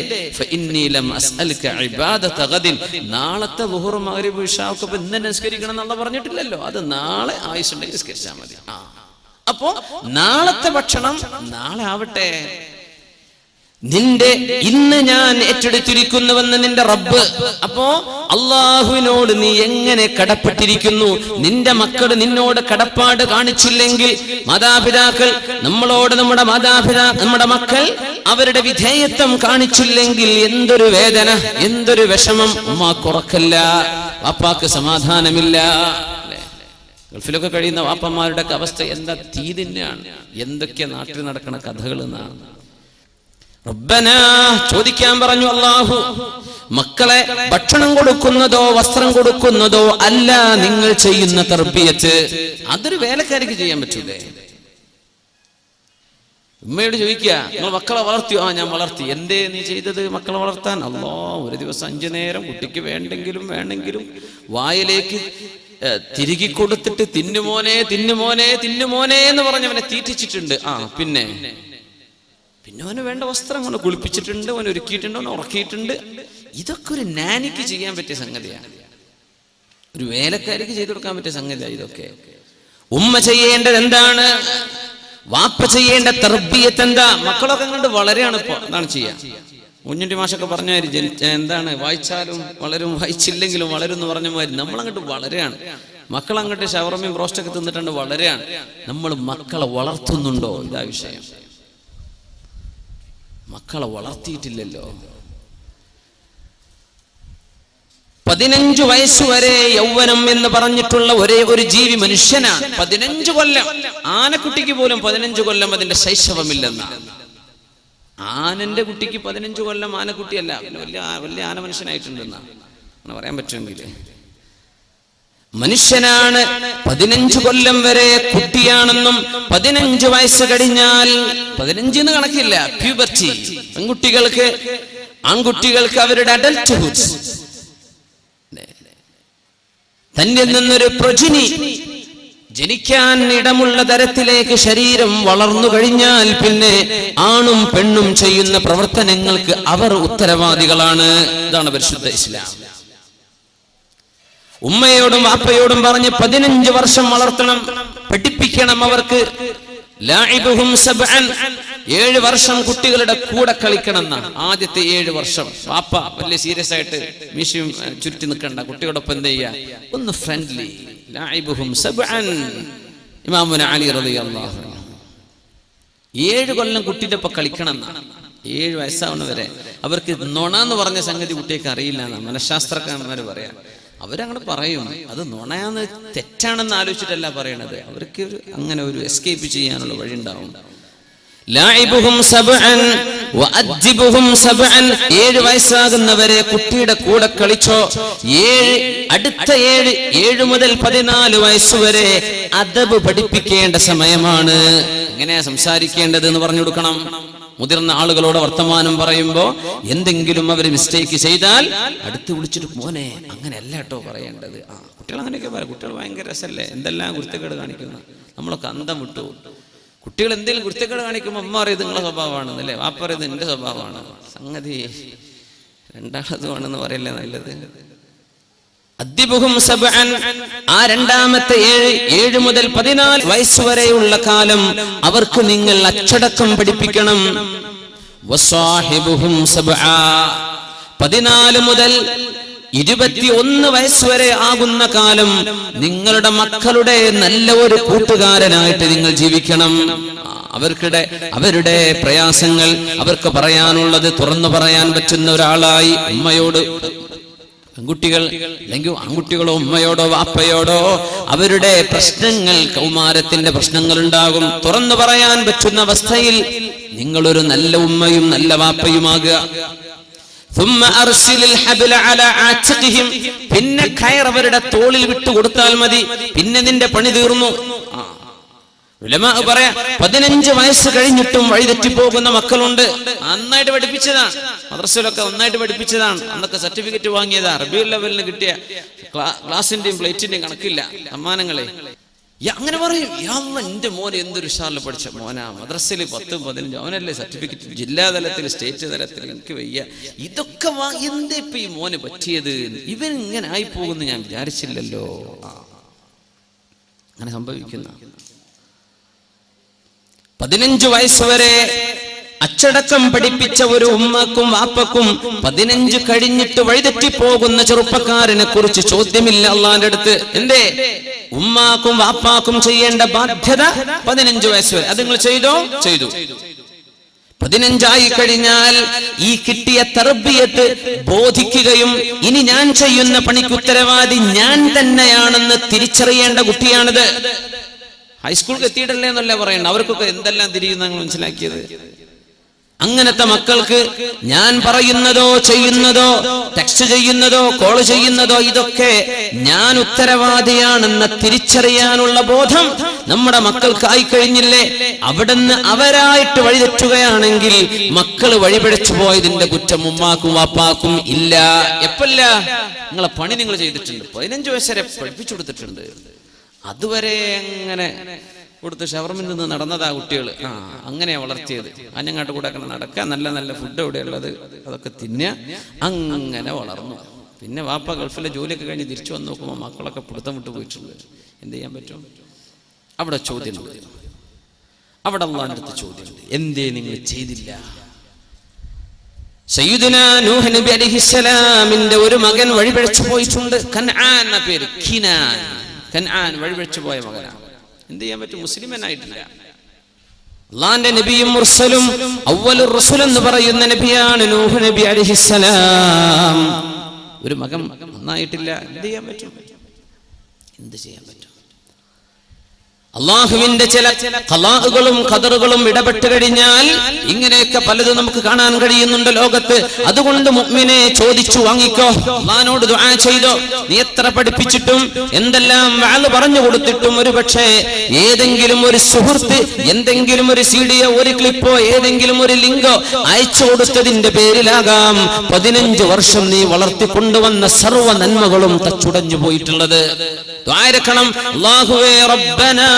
നാളത്തെ ളുഹ്ർ മഗ്രിബ് ഇശാ ഒക്കെ ഇന്ന് നിസ്കരിക്കണം എന്നുള്ള പറഞ്ഞിട്ടില്ലല്ലോ, അത് നാളെ ആയുസ്സുണ്ടെങ്കിൽ നിസ്കരിച്ചാൽ മതി. അപ്പോ നാളത്തെ ഭക്ഷണം നാളെ ആവട്ടെ. നിന്റെ ഇന്ന് ഞാൻ ഏറ്റെടുത്തിരിക്കുന്നുവെന്ന് നിന്റെ റബ്ബ്. അപ്പോ അള്ളാഹുവിനോട് നീ എങ്ങനെ കടപ്പെട്ടിരിക്കുന്നു? നിന്റെ മക്കൾ നിന്നോട് കടപ്പാട് കാണിച്ചില്ലെങ്കിൽ, മാതാപിതാക്കൾ നമ്മളോട്, നമ്മുടെ മക്കൾ അവരുടെ വിധേയത്വം കാണിച്ചില്ലെങ്കിൽ എന്തൊരു വേദന, എന്തൊരു വിഷമം. ഉമ്മാക്ക് ഉറക്കല്ല, വാപ്പാക്ക് സമാധാനമില്ല. ഗൾഫിലൊക്കെ കഴിയുന്ന വാപ്പന്മാരുടെ അവസ്ഥ എന്താ? തീ തന്നെയാണ്. എന്തൊക്കെ നാട്ടിൽ നടക്കുന്ന കഥകൾ എന്നാണ്. റബ്ബനാ, ചോദിക്കാൻ പറഞ്ഞു അല്ലാഹു, മക്കളെ ഭക്ഷണം കൊടുക്കുന്നതോ വസ്ത്രം കൊടുക്കുന്നതോ അല്ല നിങ്ങൾ ചെയ്യുന്ന തർബിയത്ത്. അതൊരു വേലക്കാരിക്ക് ചെയ്യാൻ പറ്റൂലേ? ഉമ്മയോട് ചോദിക്കുക, നിങ്ങൾ മക്കളെ വളർത്തിയോ? ഞാൻ വളർത്തി. എന്തേ നീ ചെയ്തത് മക്കളെ വളർത്താൻ? അല്ലാ, ഒരു ദിവസം 5 നേരം കുട്ടിക്ക് വേണ്ടെങ്കിലും വായിലേക്ക് തിരികെ കൊടുത്തിട്ട് തിന്നുമോനെ തിന്നുമോനെ തിന്നുമോനെ എന്ന് പറഞ്ഞവനെ തീറ്റിച്ചിട്ടുണ്ട്. പിന്നെ അവന് വേണ്ട വസ്ത്രം കൊണ്ട് കുളിപ്പിച്ചിട്ടുണ്ട്, അവൻ ഒരുക്കിയിട്ടുണ്ട്, അവൻ ഉറക്കിയിട്ടുണ്ട്. ഇതൊക്കെ ഒരു നാനിക്ക് ചെയ്യാൻ പറ്റിയ സംഗതിയാണ്, ഒരു വേലക്കാരിക്ക് ചെയ്തു കൊടുക്കാൻ പറ്റിയ സംഗതിയാണ് ഇതൊക്കെ. ഉമ്മ ചെയ്യേണ്ടത് എന്താണ്? വാപ്പ ചെയ്യേണ്ട തർബിയത്ത് എന്താ? മക്കളൊക്കെ കണ്ട് വളരെയാണ് ഇപ്പൊ. എന്താണ് ചെയ്യാ? കുഞ്ഞുണ്ടി മാഷൊക്കെ പറഞ്ഞ എന്താണ്, വായിച്ചാലും വളരും, വായിച്ചില്ലെങ്കിലും വളരും എന്ന് പറഞ്ഞ മാതിരി നമ്മളങ്ങോട്ട് വളരെയാണ്. മക്കളങ്ങോട്ട് ഷവർമയും ബ്രോസ്റ്റൊക്കെ തിന്നിട്ടുണ്ട് വളരെയാണ്. നമ്മൾ മക്കളെ വളർത്തുന്നുണ്ടോ? ഇതാ വിഷയം. മക്കളെ വളർത്തിയിട്ടില്ലല്ലോ. 15 വയസ്സുവരെ യൗവനം എന്ന് പറഞ്ഞിട്ടുള്ള ഒരേ ഒരു ജീവി മനുഷ്യനാണ്. 15 കൊല്ലം. ആനക്കുട്ടിക്ക് പോലും 15 കൊല്ലം അതിന്റെ ശൈശവമില്ലെന്നാണ്. ആനന്റെ കുട്ടിക്ക് 15 കൊല്ലം ആനക്കുട്ടിയല്ല, വലിയ ആന മനുഷ്യനായിട്ടുണ്ടെന്നാണ് അങ്ങനെ പറയാൻ പറ്റുമെങ്കിൽ. മനുഷ്യനാണ് 15 കൊല്ലം വരെ കുട്ടിയാണെന്നും 15 വയസ്സ് കഴിഞ്ഞാൽ 15 കണക്കില്ല, പ്യൂബർട്ടി. പെൺകുട്ടികൾക്ക്, ആൺകുട്ടികൾക്ക് അവരുടെ അഡൽട്ട്ഹുഡ്, തന്നിൽ നിന്നൊരു പ്രൊജിനി ജനിക്കാൻ ഇടമുള്ള തരത്തിലേക്ക് ശരീരം വളർന്നു കഴിഞ്ഞാൽ പിന്നെ ആണും പെണ്ണും ചെയ്യുന്ന പ്രവർത്തനങ്ങൾക്ക് അവർ ഉത്തരവാദികളാണ്. ഇതാണ് പരിശുദ്ധ ഇസ്ലാം. ഉമ്മയോടും വാപ്പയോടും പറഞ്ഞ് 15 വർഷം വളർത്തണം, പഠിപ്പിക്കണം അവർക്ക്. ലാഇബുഹും സബ്അൻ, 7 വർഷം കുട്ടികളുടെ കൂടെ കളിക്കണം എന്നാണ്. ആദ്യത്തെ 7 വർഷം വാപ്പ വലിയ സീരിയസ് ആയിട്ട് മീശയും ചുരുട്ടി നിൽക്കണ്ട, കുട്ടിയോടൊപ്പം എന്ത് ചെയ്യുക, ഒന്ന് ഫ്രണ്ട്ലി. ലാഇബുഹും സബ്അൻ, ഇമാമുന അലി റളിയല്ലാഹു അൻഹു 7 കൊല്ലം കുട്ടിയുടെ ഒപ്പം കളിക്കണം എന്നാണ്. 7 വയസ്സാവുന്ന വരെ അവർക്ക് നുണ എന്ന് പറഞ്ഞ സംഗതി കുട്ടിയൊക്കെ അറിയില്ല എന്നാണ് മനഃശാസ്ത്രജ്ഞന്മാർ പറയാം. അവരങ്ങനെ പറയും, അത് നുണയാന്ന് തെറ്റാണെന്ന് ആലോചിച്ചിട്ടല്ല പറയണത്. അവർക്ക് അങ്ങനെ ഒരു എസ്കേപ്പ് ചെയ്യാനുള്ള വഴി ഉണ്ടാവും. ലാഇബുഹും സബ്അൻ വഅദ്ദിബുഹും സബ്അൻ, 7 വയസ്സാകുന്നവരെ കുട്ടിയുടെ കൂടെ കളിച്ചോ. അടുത്ത 7 മുതൽ 14 വയസ്സുവരെ അദബ് പഠിപ്പിക്കേണ്ട സമയമാണ്. എങ്ങനെയാ സംസാരിക്കേണ്ടത് എന്ന് പറഞ്ഞു കൊടുക്കണം. മുതിർന്ന ആളുകളോട് വർത്തമാനം പറയുമ്പോ എന്തെങ്കിലും അവർ മിസ്റ്റേക്ക് ചെയ്താൽ അടുത്ത് വിളിച്ചിട്ട് മോനെ അങ്ങനെയല്ല കേട്ടോ പറയേണ്ടത്. കുട്ടികൾ അങ്ങനെയൊക്കെ പറയാം. കുട്ടികൾ ഭയങ്കര രസമല്ലേ, എന്തെല്ലാം കുരുത്തക്കേട് കാണിക്കുന്നു. നമ്മളൊക്കെ അന്തം വിട്ടു. കുട്ടികൾ എന്തെങ്കിലും കുരുത്തക്കേട് കാണിക്കുമ്പോൾ അമ്മ അറിയത് നിങ്ങളെ സ്വഭാവമാണെന്നല്ലേ, വാപ്പ അറിയത് എന്റെ സ്വഭാവമാണ്. സംഗതി രണ്ടാമതുമാണെന്ന് പറയല്ലേ നല്ലത്. അദ്ദിബുഹും സബ്അൻ, ആ രണ്ടാമത്തെ 7 മുതൽ 14 വയസ്സുവരെയുള്ള കാലം അവർക്ക് നിങ്ങൾ അച്ചടക്കം പഠിപ്പിക്കണം. വസ്വാഹിബുഹും സബ്ആ, 14 മുതൽ 21 വയസ്സ് വരെ ആകുന്ന കാലം നിങ്ങളുടെ മക്കളുടെ നല്ല ഒരു കൂട്ടുകാരനായിട്ട് നിങ്ങൾ ജീവിക്കണം. അവരുടെ പ്രയാസങ്ങൾ അവർക്ക് പറയാനുള്ളത് തുറന്നു പറയാൻ പറ്റുന്ന ഒരാളായി ഉമ്മയോട്, പെൺകുട്ടികൾ അല്ലെങ്കിൽ ആൺകുട്ടികളോ ഉമ്മയോടോ വാപ്പയോടോ അവരുടെ പ്രശ്നങ്ങൾ, കൗമാരത്തിന്റെ പ്രശ്നങ്ങൾ ഉണ്ടാകും, തുറന്നു പറയാൻ പറ്റുന്ന അവസ്ഥയിൽ നിങ്ങളൊരു നല്ല ഉമ്മയും നല്ല വാപ്പയുമാകുക. പിന്നെ കയർ അവരുടെ തോളിൽ വിട്ടുകൊടുത്താൽ മതി, പിന്നെ നിന്റെ പണി തീർന്നു. ഉലമാ പറയാ 15 വയസ്സ് കഴിഞ്ഞിട്ടും വഴിതെറ്റിപ്പോകുന്ന മക്കളുണ്ട്. നന്നായിട്ട് പഠിപ്പിച്ചതാണ്, മദ്രസയിലൊക്കെ നന്നായിട്ട് പഠിപ്പിച്ചതാണ്, അന്നൊക്കെ സർട്ടിഫിക്കറ്റ് വാങ്ങിയതാ, റബീഉൽ ലെവലിന് കിട്ടിയ ക്ലാസിന്റെയും പ്ലേറ്റിന്റെയും കണക്കില്ല സമ്മാനങ്ങളെ. അങ്ങനെ പറയും, എന്റെ മോനെ എന്തൊരു ഉഷാറിൽ പഠിച്ച മോനാ, മദ്രസയിൽ 10, 15 അവനല്ലേ സർട്ടിഫിക്കറ്റ്, ജില്ലാതലത്തിൽ സ്റ്റേറ്റ് തലത്തിൽ, എനിക്ക് വയ്യ, ഇതൊക്കെ എന്താ ഇപ്പൊ ഈ മോന് പറ്റിയത്, ഇവൻ ഇങ്ങനെ ആയി പോകുന്നു ഞാൻ വിചാരിച്ചില്ലല്ലോ. അങ്ങനെ സംഭവിക്കുന്ന 15 വയസ്സ് വരെ അച്ചടക്കം പഠിപ്പിച്ച ഒരു ഉമ്മക്കും വാപ്പക്കും 15 കഴിഞ്ഞിട്ട് വഴിതെറ്റിപ്പോകുന്ന ചെറുപ്പക്കാരനെ കുറിച്ച് ചോദ്യമില്ല അള്ളാന്റെ അടുത്ത്. എന്തേ? ഉമ്മാക്കും വാപ്പാക്കും ചെയ്യേണ്ട ബാധ്യത 15 വയസ്സ് വരെ അത് നിങ്ങൾ ചെയ്തു. 15 ആയി കഴിഞ്ഞാൽ ഈ കിട്ടിയ തർബിയത്ത് ബോധിക്കുകയും ഇനി ഞാൻ ചെയ്യുന്ന പണിക്ക് ഉത്തരവാദി ഞാൻ തന്നെയാണെന്ന് തിരിച്ചറിയേണ്ട കുട്ടിയാണിത്. ഹൈസ്കൂളിൽ എത്തിയിട്ടല്ലേ എന്നല്ല പറയണ്ട, അവർക്കൊക്കെ എന്തെല്ലാം തിരിയുന്ന മനസ്സിലാക്കിയത്. അങ്ങനത്തെ മക്കൾക്ക് ഞാൻ പറയുന്നതോ ചെയ്യുന്നതോ ടെക്സ്റ്റ് ചെയ്യുന്നതോ കോൾ ചെയ്യുന്നതോ ഇതൊക്കെ ഞാൻ ഉത്തരവാദിയാണെന്ന് തിരിച്ചറിയാനുള്ള ബോധം നമ്മുടെ മക്കൾക്കായി കഴിഞ്ഞില്ലേ? അവിടുന്ന് അവരായിട്ട് വഴിതെറ്റുകയാണെങ്കിൽ മക്കൾ വഴിപിഴച്ചു പോയതിന്റെ കുറ്റം ഉമ്മാക്കും വാപ്പാക്കും ഇല്ല. എപ്പല്ല? നിങ്ങളെ പണി നിങ്ങൾ ചെയ്തിട്ടുണ്ട്, 15 വയസ്സ് വരെ പഠിപ്പിച്ചു കൊടുത്തിട്ടുണ്ട്, അതുവരെ അങ്ങനെ കൊടുത്ത് ഷവർമിൽ നിന്ന് നടന്നതാ കുട്ടികൾ. അങ്ങനെയാ വളർത്തിയത്. അഞ്ഞങ്ങാട്ട് കൂടെ നടക്കുക, നല്ല നല്ല ഫുഡ് എവിടെയുള്ളത് അതൊക്കെ തിന്നുക, അങ്ങനെ വളർന്നു. പിന്നെ വാപ്പ ഗൾഫിലെ ജോലിയൊക്കെ കഴിഞ്ഞ് തിരിച്ചു വന്ന് നോക്കുമ്പോൾ മക്കളൊക്കെ പിടുത്തം വിട്ടു പോയിട്ടുണ്ട്. എന്ത് ചെയ്യാൻ പറ്റും? അവിടെ ചോദ്യമുണ്ട്, അവിടെ അള്ളാന്റെ അടുത്ത് ചോദ്യമുണ്ട്, എന്തേ നിങ്ങൾ ചെയ്തില്ല? സയ്യിദുനാ നൂഹ് നബി അലൈഹിസ്സലാമിന്റെ ഒരു മകൻ വഴിപിഴച്ചു പോയിട്ടുണ്ട്. കൻആൻ എന്ന പേര്, കൻആൻ വഴിപിഴച്ചു പോയ മകനാണ്. എന്ത് ചെയ്യാൻ പറ്റും? മുസ്ലിമനായിട്ടില്ല. അള്ളാന്റെ നബിയും മുർസലും അവ്വലുർ റസൂൽ എന്ന് പറയുന്ന നബിയാണ് നൂഹ് നബി അലൈഹിസ്സലാം. ഒരു മകൻ നന്നായിട്ടില്ല. എന്ത് ചെയ്യാൻ പറ്റും? എന്ത് ചെയ്യാൻ പറ്റും? അള്ളാഹുവിന്റെ ചില ഖലാഉകളും ഖദറുകളും ഇടപെട്ട് കഴിഞ്ഞാൽ ഇങ്ങനെയൊക്കെ പലതും നമുക്ക് കാണാൻ കഴിയുന്നുണ്ട് ലോകത്ത്. അതുകൊണ്ട് മുഅ്മിനെ ചോദിച്ചു വാങ്ങിക്കോ, അള്ളാഹിനോട് ദുആ ചെയ്തോ. നീ എത്ര പഠിപ്പിച്ചിട്ടും എന്തെല്ലാം വഅദ് പറഞ്ഞു കൊടുത്തിട്ടും ഒരു പക്ഷേ ഏതെങ്കിലും ഒരു സുഹൃത്ത് എന്തെങ്കിലും ഒരു സീഡിയോ ഒരു ക്ലിപ്പോ ഏതെങ്കിലും ഒരു ലിങ്കോ അയച്ചു കൊടുത്തതിന്റെ പേരിലാകാം 15 വർഷം നീ വളർത്തിക്കൊണ്ടുവന്ന സർവ്വ നന്മകളും തച്ചുടഞ്ഞു പോയിട്ടുള്ളത്. ദ്വാരക്കണം, അല്ലാഹുവേ റബ്ബനാ,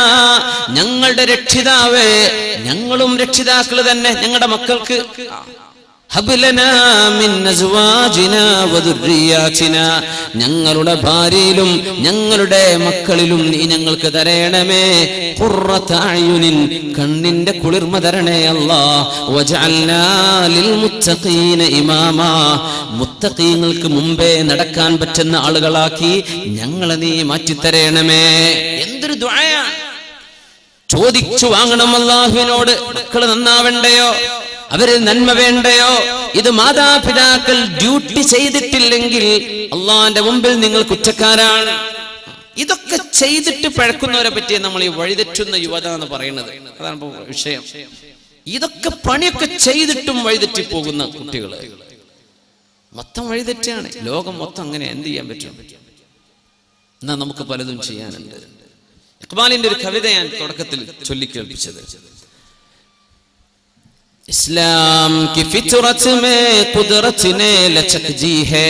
ഞങ്ങളുടെ രക്ഷിതാവേ, ഞങ്ങളും രക്ഷിതാക്കൾ തന്നെ ഞങ്ങളുടെ മക്കൾക്ക് ഹബ്ലനാ മിൻ അസ്വാജിനാ വദുർരിയാതിനാ, ഞങ്ങളുടെ ഭാര്യയിലും ഞങ്ങളുടെ മക്കളിലും നീ ഞങ്ങൾക്ക് തരണമേ ഖുർറത അയുനിൻ, കണ്ണിന്റെ കുളിർമ തരണേ അല്ലാഹ്. വജഅൽനാ ലിൽ മുത്തഖീന ഇമാമാ, മുത്തഖീങ്ങൾക്ക് മുമ്പേ നടക്കാൻ പറ്റുന്ന ആളുകളാക്കി ഞങ്ങളെ നീ മാറ്റിത്തരണമേ. എന്തൊരു ദുആയാണ്! ചോദിച്ചു വാങ്ങണം അല്ലാഹുവിനോട്. മക്കള് നന്നാവണ്ടയോ, അവരിൽ നന്മ വേണ്ടയോ? ഇത് മാതാപിതാക്കൾ ഡ്യൂട്ടി ചെയ്തിട്ടില്ലെങ്കിൽ അള്ളാന്റെ മുമ്പിൽ നിങ്ങൾ കുറ്റക്കാരാണ്. ഇതൊക്കെ ചെയ്തിട്ട് പഴക്കുന്നവരെ പറ്റി നമ്മൾ ഈ വഴിതെറ്റുന്ന യുവത എന്ന് പറയുന്നത്. അതാണ് വിഷയം. ഇതൊക്കെ പണിയൊക്കെ ചെയ്തിട്ടും വഴിതെറ്റി പോകുന്ന കുട്ടികള് മൊത്തം വഴിതെറ്റാണ്. ലോകം മൊത്തം അങ്ങനെ. എന്ത് ചെയ്യാൻ പറ്റും? എന്നാ നമുക്ക് പലതും ചെയ്യാനുണ്ട്. ഇഖ്ബാലിന്റെ ഒരു കവിത ഞാൻ തുടക്കത്തിൽ ചൊല്ലിക്കേൾപ്പിച്ചത്, इस्लाम की फितरत में कुदरत ने लचक जी है,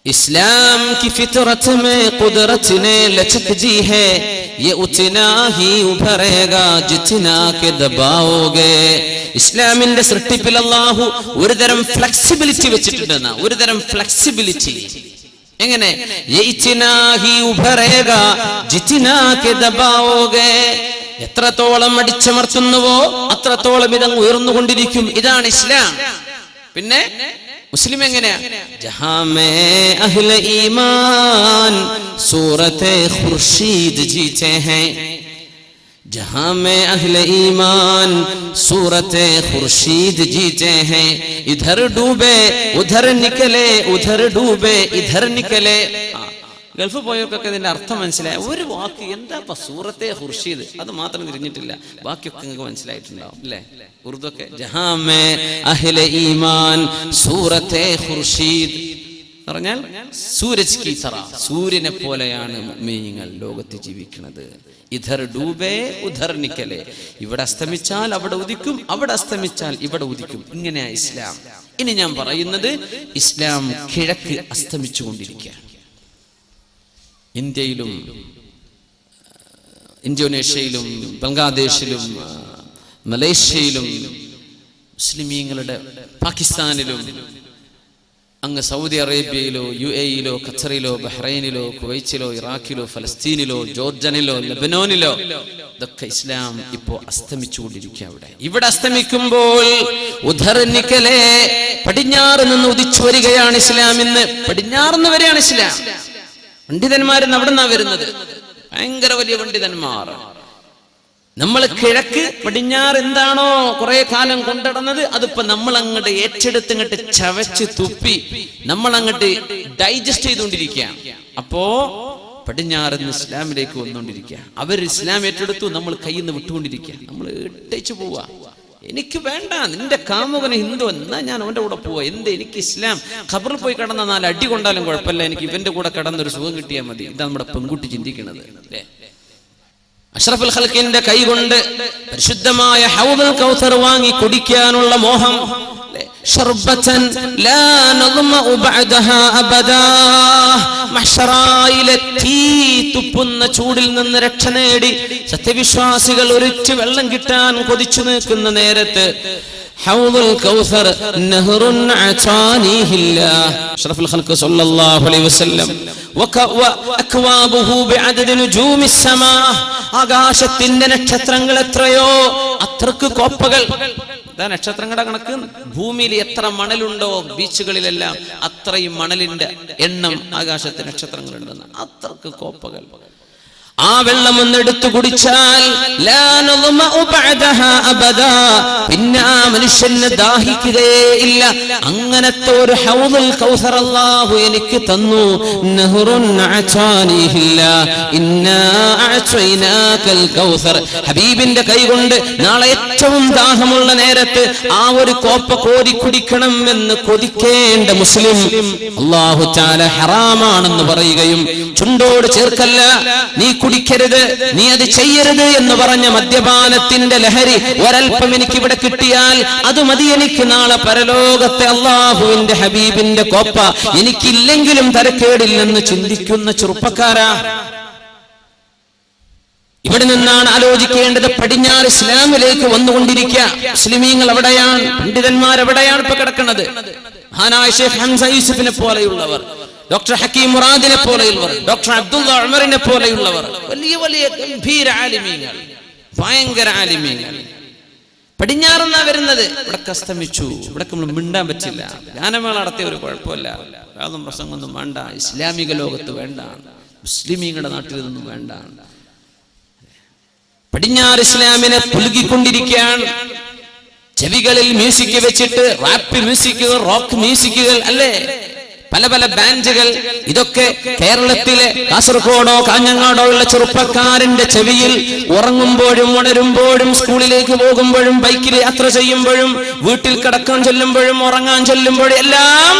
इस्लाम की फितरत में कुदरत ने लचक जी है, ये उतना ही उभरेगा जितना के दबाओगे. ഇസ്ലാമിന്റെ സൃഷ്ടിപ്പിൽ അല്ലാഹു ഒരുതരം ഫ്ലെക്സിബിലിറ്റി വെച്ചിട്ടുണ്ടെന്ന, ഒരുതരം ഫ്ലെക്സിബിലിറ്റി. എങ്ങനെ? ये इतना ही उभरेगा जितना के दबाओगे, എത്രത്തോളം അടിച്ചമർത്തുന്നുവോ അത്രത്തോളം ഇതങ്ങ് ഉയർന്നുകൊണ്ടിരിക്കും. ഇതാണ് ഇസ്ലാം. പിന്നെ മുസ്ലിം എങ്ങനെയാ? ജഹാമേ അഹ്ലെ ഈമാൻ സൂറത്തെ ഖുർഷീദ് ജീത്തെ ഹൈ, जहां में अहले ईमान सूरते खुर्शीद जीते हैं, इधर डूबे उधर निकले, उधर डूबे इधर निकले. ഗൾഫ് പോയവർക്കൊക്കെ ഇതിന്റെ അർത്ഥം മനസ്സിലായ ഒരു വാക്ക് എന്താ സൂറത്തെ ഖുർഷീദ്, അത് മാത്രം തിരിഞ്ഞിട്ടില്ല, ബാക്കിയൊക്കെ നിങ്ങൾക്ക് മനസ്സിലായിട്ടുണ്ടാവും അല്ലേ? ഉറുദു ഒക്കെ ജഹാ മേ അഹ്ലെ ഈമാൻ സൂറത്തെ ഖുർഷീദ് പറഞ്ഞാൽ സൂരജ് കി തറ, സൂര്യനെ പോലെയാണ് മുഅ്മിനീങ്ങൾ ലോകത്ത് ജീവിക്കുന്നത്. ഇധർ ഡൂബേ ഉധർ നിക്കലേ, ഇവിടെ അസ്തമിച്ചാൽ അവിടെ ഉദിക്കും, അവിടെ അസ്തമിച്ചാൽ ഇവിടെ ഉദിക്കും. ഇങ്ങനെയാ ഇസ്ലാം. ഇനി ഞാൻ പറയുന്നത് ഇസ്ലാം കിഴക്ക് അസ്തമിച്ചുകൊണ്ടിരിക്കുകയാണ്. ഇന്ത്യയിലും ഇന്തോനേഷ്യയിലും ബംഗ്ലാദേശിലും മലേഷ്യയിലും മുസ്ലിമീങ്ങളുടെ പാകിസ്ഥാനിലും അങ്ങ് സൗദി അറേബ്യയിലോ UAE-യിലോ ഖത്തറിലോ ബഹ്റൈനിലോ കുവൈറ്റിലോ ഇറാഖിലോ ഫലസ്തീനിലോ ജോർജനിലോ ലെബനോനിലോ ഇതൊക്കെ ഇസ്ലാം ഇപ്പോ അസ്തമിച്ചുകൊണ്ടിരിക്കുക. ഇവിടെ അസ്തമിക്കുമ്പോൾ ഉധർ നിക്കലേ, പടിഞ്ഞാറ് നിന്ന് ഉദിച്ചു വരികയാണ് ഇസ്ലാം. ഇന്ന് പടിഞ്ഞാറുന്ന് വരെയാണ് ഇസ്ലാം. പണ്ഡിതന്മാരെന്ന് അവിടെ നിന്നാ വരുന്നത്, ഭയങ്കര വലിയ പണ്ഡിതന്മാർ. നമ്മൾ കിഴക്ക് പടിഞ്ഞാറ് എന്താണോ കുറെ കാലം കൊണ്ടിടുന്നത്, അതിപ്പോ നമ്മൾ അങ്ങോട്ട് ഏറ്റെടുത്ത് ഇങ്ങോട്ട് ചവച്ച് തുപ്പി നമ്മൾ അങ്ങോട്ട് ഡൈജസ്റ്റ് ചെയ്തുകൊണ്ടിരിക്കുകയാണ്. അപ്പോ പടിഞ്ഞാറിന്ന് ഇസ്ലാമിലേക്ക് വന്നുകൊണ്ടിരിക്കുക. അവർ ഇസ്ലാം ഏറ്റെടുത്തു, നമ്മൾ കയ്യിൽ നിന്ന് വിട്ടുകൊണ്ടിരിക്കുക. നമ്മൾ ഇട്ടേച്ചു പോവാ. എനിക്ക് വേണ്ട, നിന്റെ കാമുകന് ഹിന്ദു, എന്നാ ഞാൻ അവന്റെ കൂടെ പോവാ. എന്ത് എനിക്ക് ഇസ്ലാം, ഖബറിൽ പോയി കിടന്ന 4 അടി കൊണ്ടാലും കുഴപ്പമില്ല, എനിക്ക് ഇവന്റെ കൂടെ കിടന്നൊരു സുഖം കിട്ടിയാൽ മതി. ഇതാ നമ്മുടെ പെൺകുട്ടി ചിന്തിക്കുന്നത് അല്ലേ? അഷ്റഫുൽ ഖൽഖിന്റെ കൈ കൊണ്ട് പരിശുദ്ധമായ ഹൗദുൽ കൗസർ വാങ്ങി കുടിക്കാനുള്ള മോഹം. ശർബതൻ ലാ നദ്മഉ ബഅദഹാ അബദാ, മഹ്ശറായിലെ തീ തുപ്പുന്ന ചൂടിൽ നിന്ന് രക്ഷ നേടി സത്യവിശ്വാസികൾ ഒരിറ്റ് വെള്ളം കിട്ടാൻ കൊതിച്ചു നിൽക്കുന്ന നേരത്ത് ഹൗദുൽ കൗസർ നഹറുൻ അതാനിഹില്ലാഹ് അഷ്റഫുൽ ഖൽഖ് സല്ലല്ലാഹു അലൈഹി വസല്ലം വഅക്വാബുഹു ബിഅദദി നുജൂമിസ് സമാ, ആകാശത്തിന്റെ നക്ഷത്രങ്ങൾ എത്രയോ അത്രക്ക് കോപ്പകൾ. നക്ഷത്രങ്ങളുടെ കണക്ക് ഭൂമിയിൽ എത്ര മണലുണ്ടോ ബീച്ചുകളിലെല്ലാം അത്രയും മണലിന്റെ എണ്ണം ആകാശത്തെ നക്ഷത്രങ്ങളുണ്ടെന്ന്, അത്രക്ക് കോപ്പകൾ. ആ വെള്ളം ഒന്നെടുത്തു കുടിച്ചാൽ പിന്നെ ആ മനുഷ്യന് ദാഹിക്കുകയേ ഇല്ല. അങ്ങനത്തെ ഒരു ഹൗദുൽ കൗസർ അല്ലാഹു എനിക്ക് തന്നു. ഹബീബിന്റെ കൈ കൊണ്ട് നാളെ ഏറ്റവും ദാഹമുള്ള നേരത്ത് ആ ഒരു കോപ്പ കോരി കുടിക്കണം എന്ന് കൊതിക്കേണ്ട മുസ്ലിം അല്ലാഹു തആല ഹറാമാണെന്ന് പറയുകയും ചുണ്ടോട് ചേർക്കല്ല, നീ കുടിക്കരുത്, നീ അത് ചെയ്യരുത് എന്ന് പറഞ്ഞ മദ്യപാനത്തിന്റെ ലഹരി ഒരൽപ്പം എനിക്ക് ഇവിടെ കിട്ടിയാൽ അത് മതി എനിക്ക് നാളെ പരലോകത്തെ അല്ലാഹുവിന്റെ ഹബീബിന്റെ കോപ്പ എനിക്കില്ലെങ്കിലും തരക്കേടില്ലെന്ന് ചിന്തിക്കുന്ന ചെറുപ്പക്കാരാ. ഇവിടെ നിന്നാണ് ആലോചിക്കേണ്ടത്. പടിഞ്ഞാറ് ഇസ്ലാമിലേക്ക് വന്നുകൊണ്ടിരിക്കുക. മുസ്ലിമീങ്ങൾ എവിടെയാണ്? പണ്ഡിതന്മാരെവിടെയാണ് ഇപ്പൊ കിടക്കുന്നത്? മഹാനായ ഷെയ്ഖ് ഹംസ യൂസുഫിനെ പോലെയുള്ളവർ, ഡോക്ടർ ഹക്കീം മുറാദിനെ പോലെയുള്ളവർ, ഡോക്ടർ അബ്ദുള്ള ഉമറിനെ പോലെയുള്ളവർ, വലിയ വലിയ ഗംഭീര ആലിമീങ്ങൾ, ഭയങ്കര ആലിമീങ്ങൾ പടിഞ്ഞാറെന്നാ വരുന്നത്. ഇവിടെ അസ്തമിച്ചു. ഇവിടെ നമ്മൾ മിണ്ടാൻ പറ്റില്ല. ഗാനമേള നടത്തിയ ഒരു കുഴപ്പമില്ല, യാതൊന്നും പ്രസംഗമൊന്നും വേണ്ട, ഇസ്ലാമിക ലോകത്ത് വേണ്ട, മുസ്ലിമീങ്ങളുടെ നാട്ടിൽ നിന്നും വേണ്ട. പടിഞ്ഞാറ് ഇസ്ലാമിനെ പുലുകിക്കൊണ്ടിരിക്കുകയാണ്. ചെവികളിൽ മ്യൂസിക് വെച്ചിട്ട് റാപ്പ് മ്യൂസിക്കുകൾ, റോക്ക് മ്യൂസിക്കുകൾ അല്ലേ, പല പല ബാൻഡുകൾ. ഇതൊക്കെ കേരളത്തിലെ കാസർഗോഡോ കാഞ്ഞങ്ങാടോ ഉള്ള ചെറുപ്പക്കാരന്റെ ചെവിയിൽ ഉറങ്ങുമ്പോഴും ഉണരുമ്പോഴും സ്കൂളിലേക്ക് പോകുമ്പോഴും ബൈക്കിൽ യാത്ര ചെയ്യുമ്പോഴും വീട്ടിൽ കിടക്കാൻ ചൊല്ലുമ്പോഴും ഉറങ്ങാൻ ചൊല്ലുമ്പോഴും എല്ലാം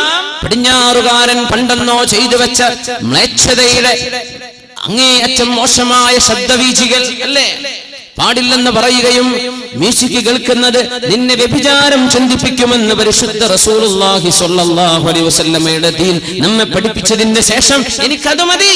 പടിഞ്ഞാറുകാരൻ പണ്ടെന്നോ ചെയ്തു വെച്ച മ്ലേച്ഛതയുടെ അങ്ങേയറ്റം മോശമായ ശബ്ദവീചികൾ അല്ലേ, പാടില്ലെന്ന് പറയുകയും മ്യൂസിക് കേൾക്കുന്നത് നിന്നെ വ്യഭിചാരം ചിന്തിപ്പിക്കുമെന്ന് പരിശുദ്ധ റസൂലുള്ളാഹി സ്വല്ലല്ലാഹു അലൈഹി വസല്ലമയുടെ ദീൻ നമ്മെ പഠിപ്പിച്ചതിന് ശേഷം എനിക്കത് മതി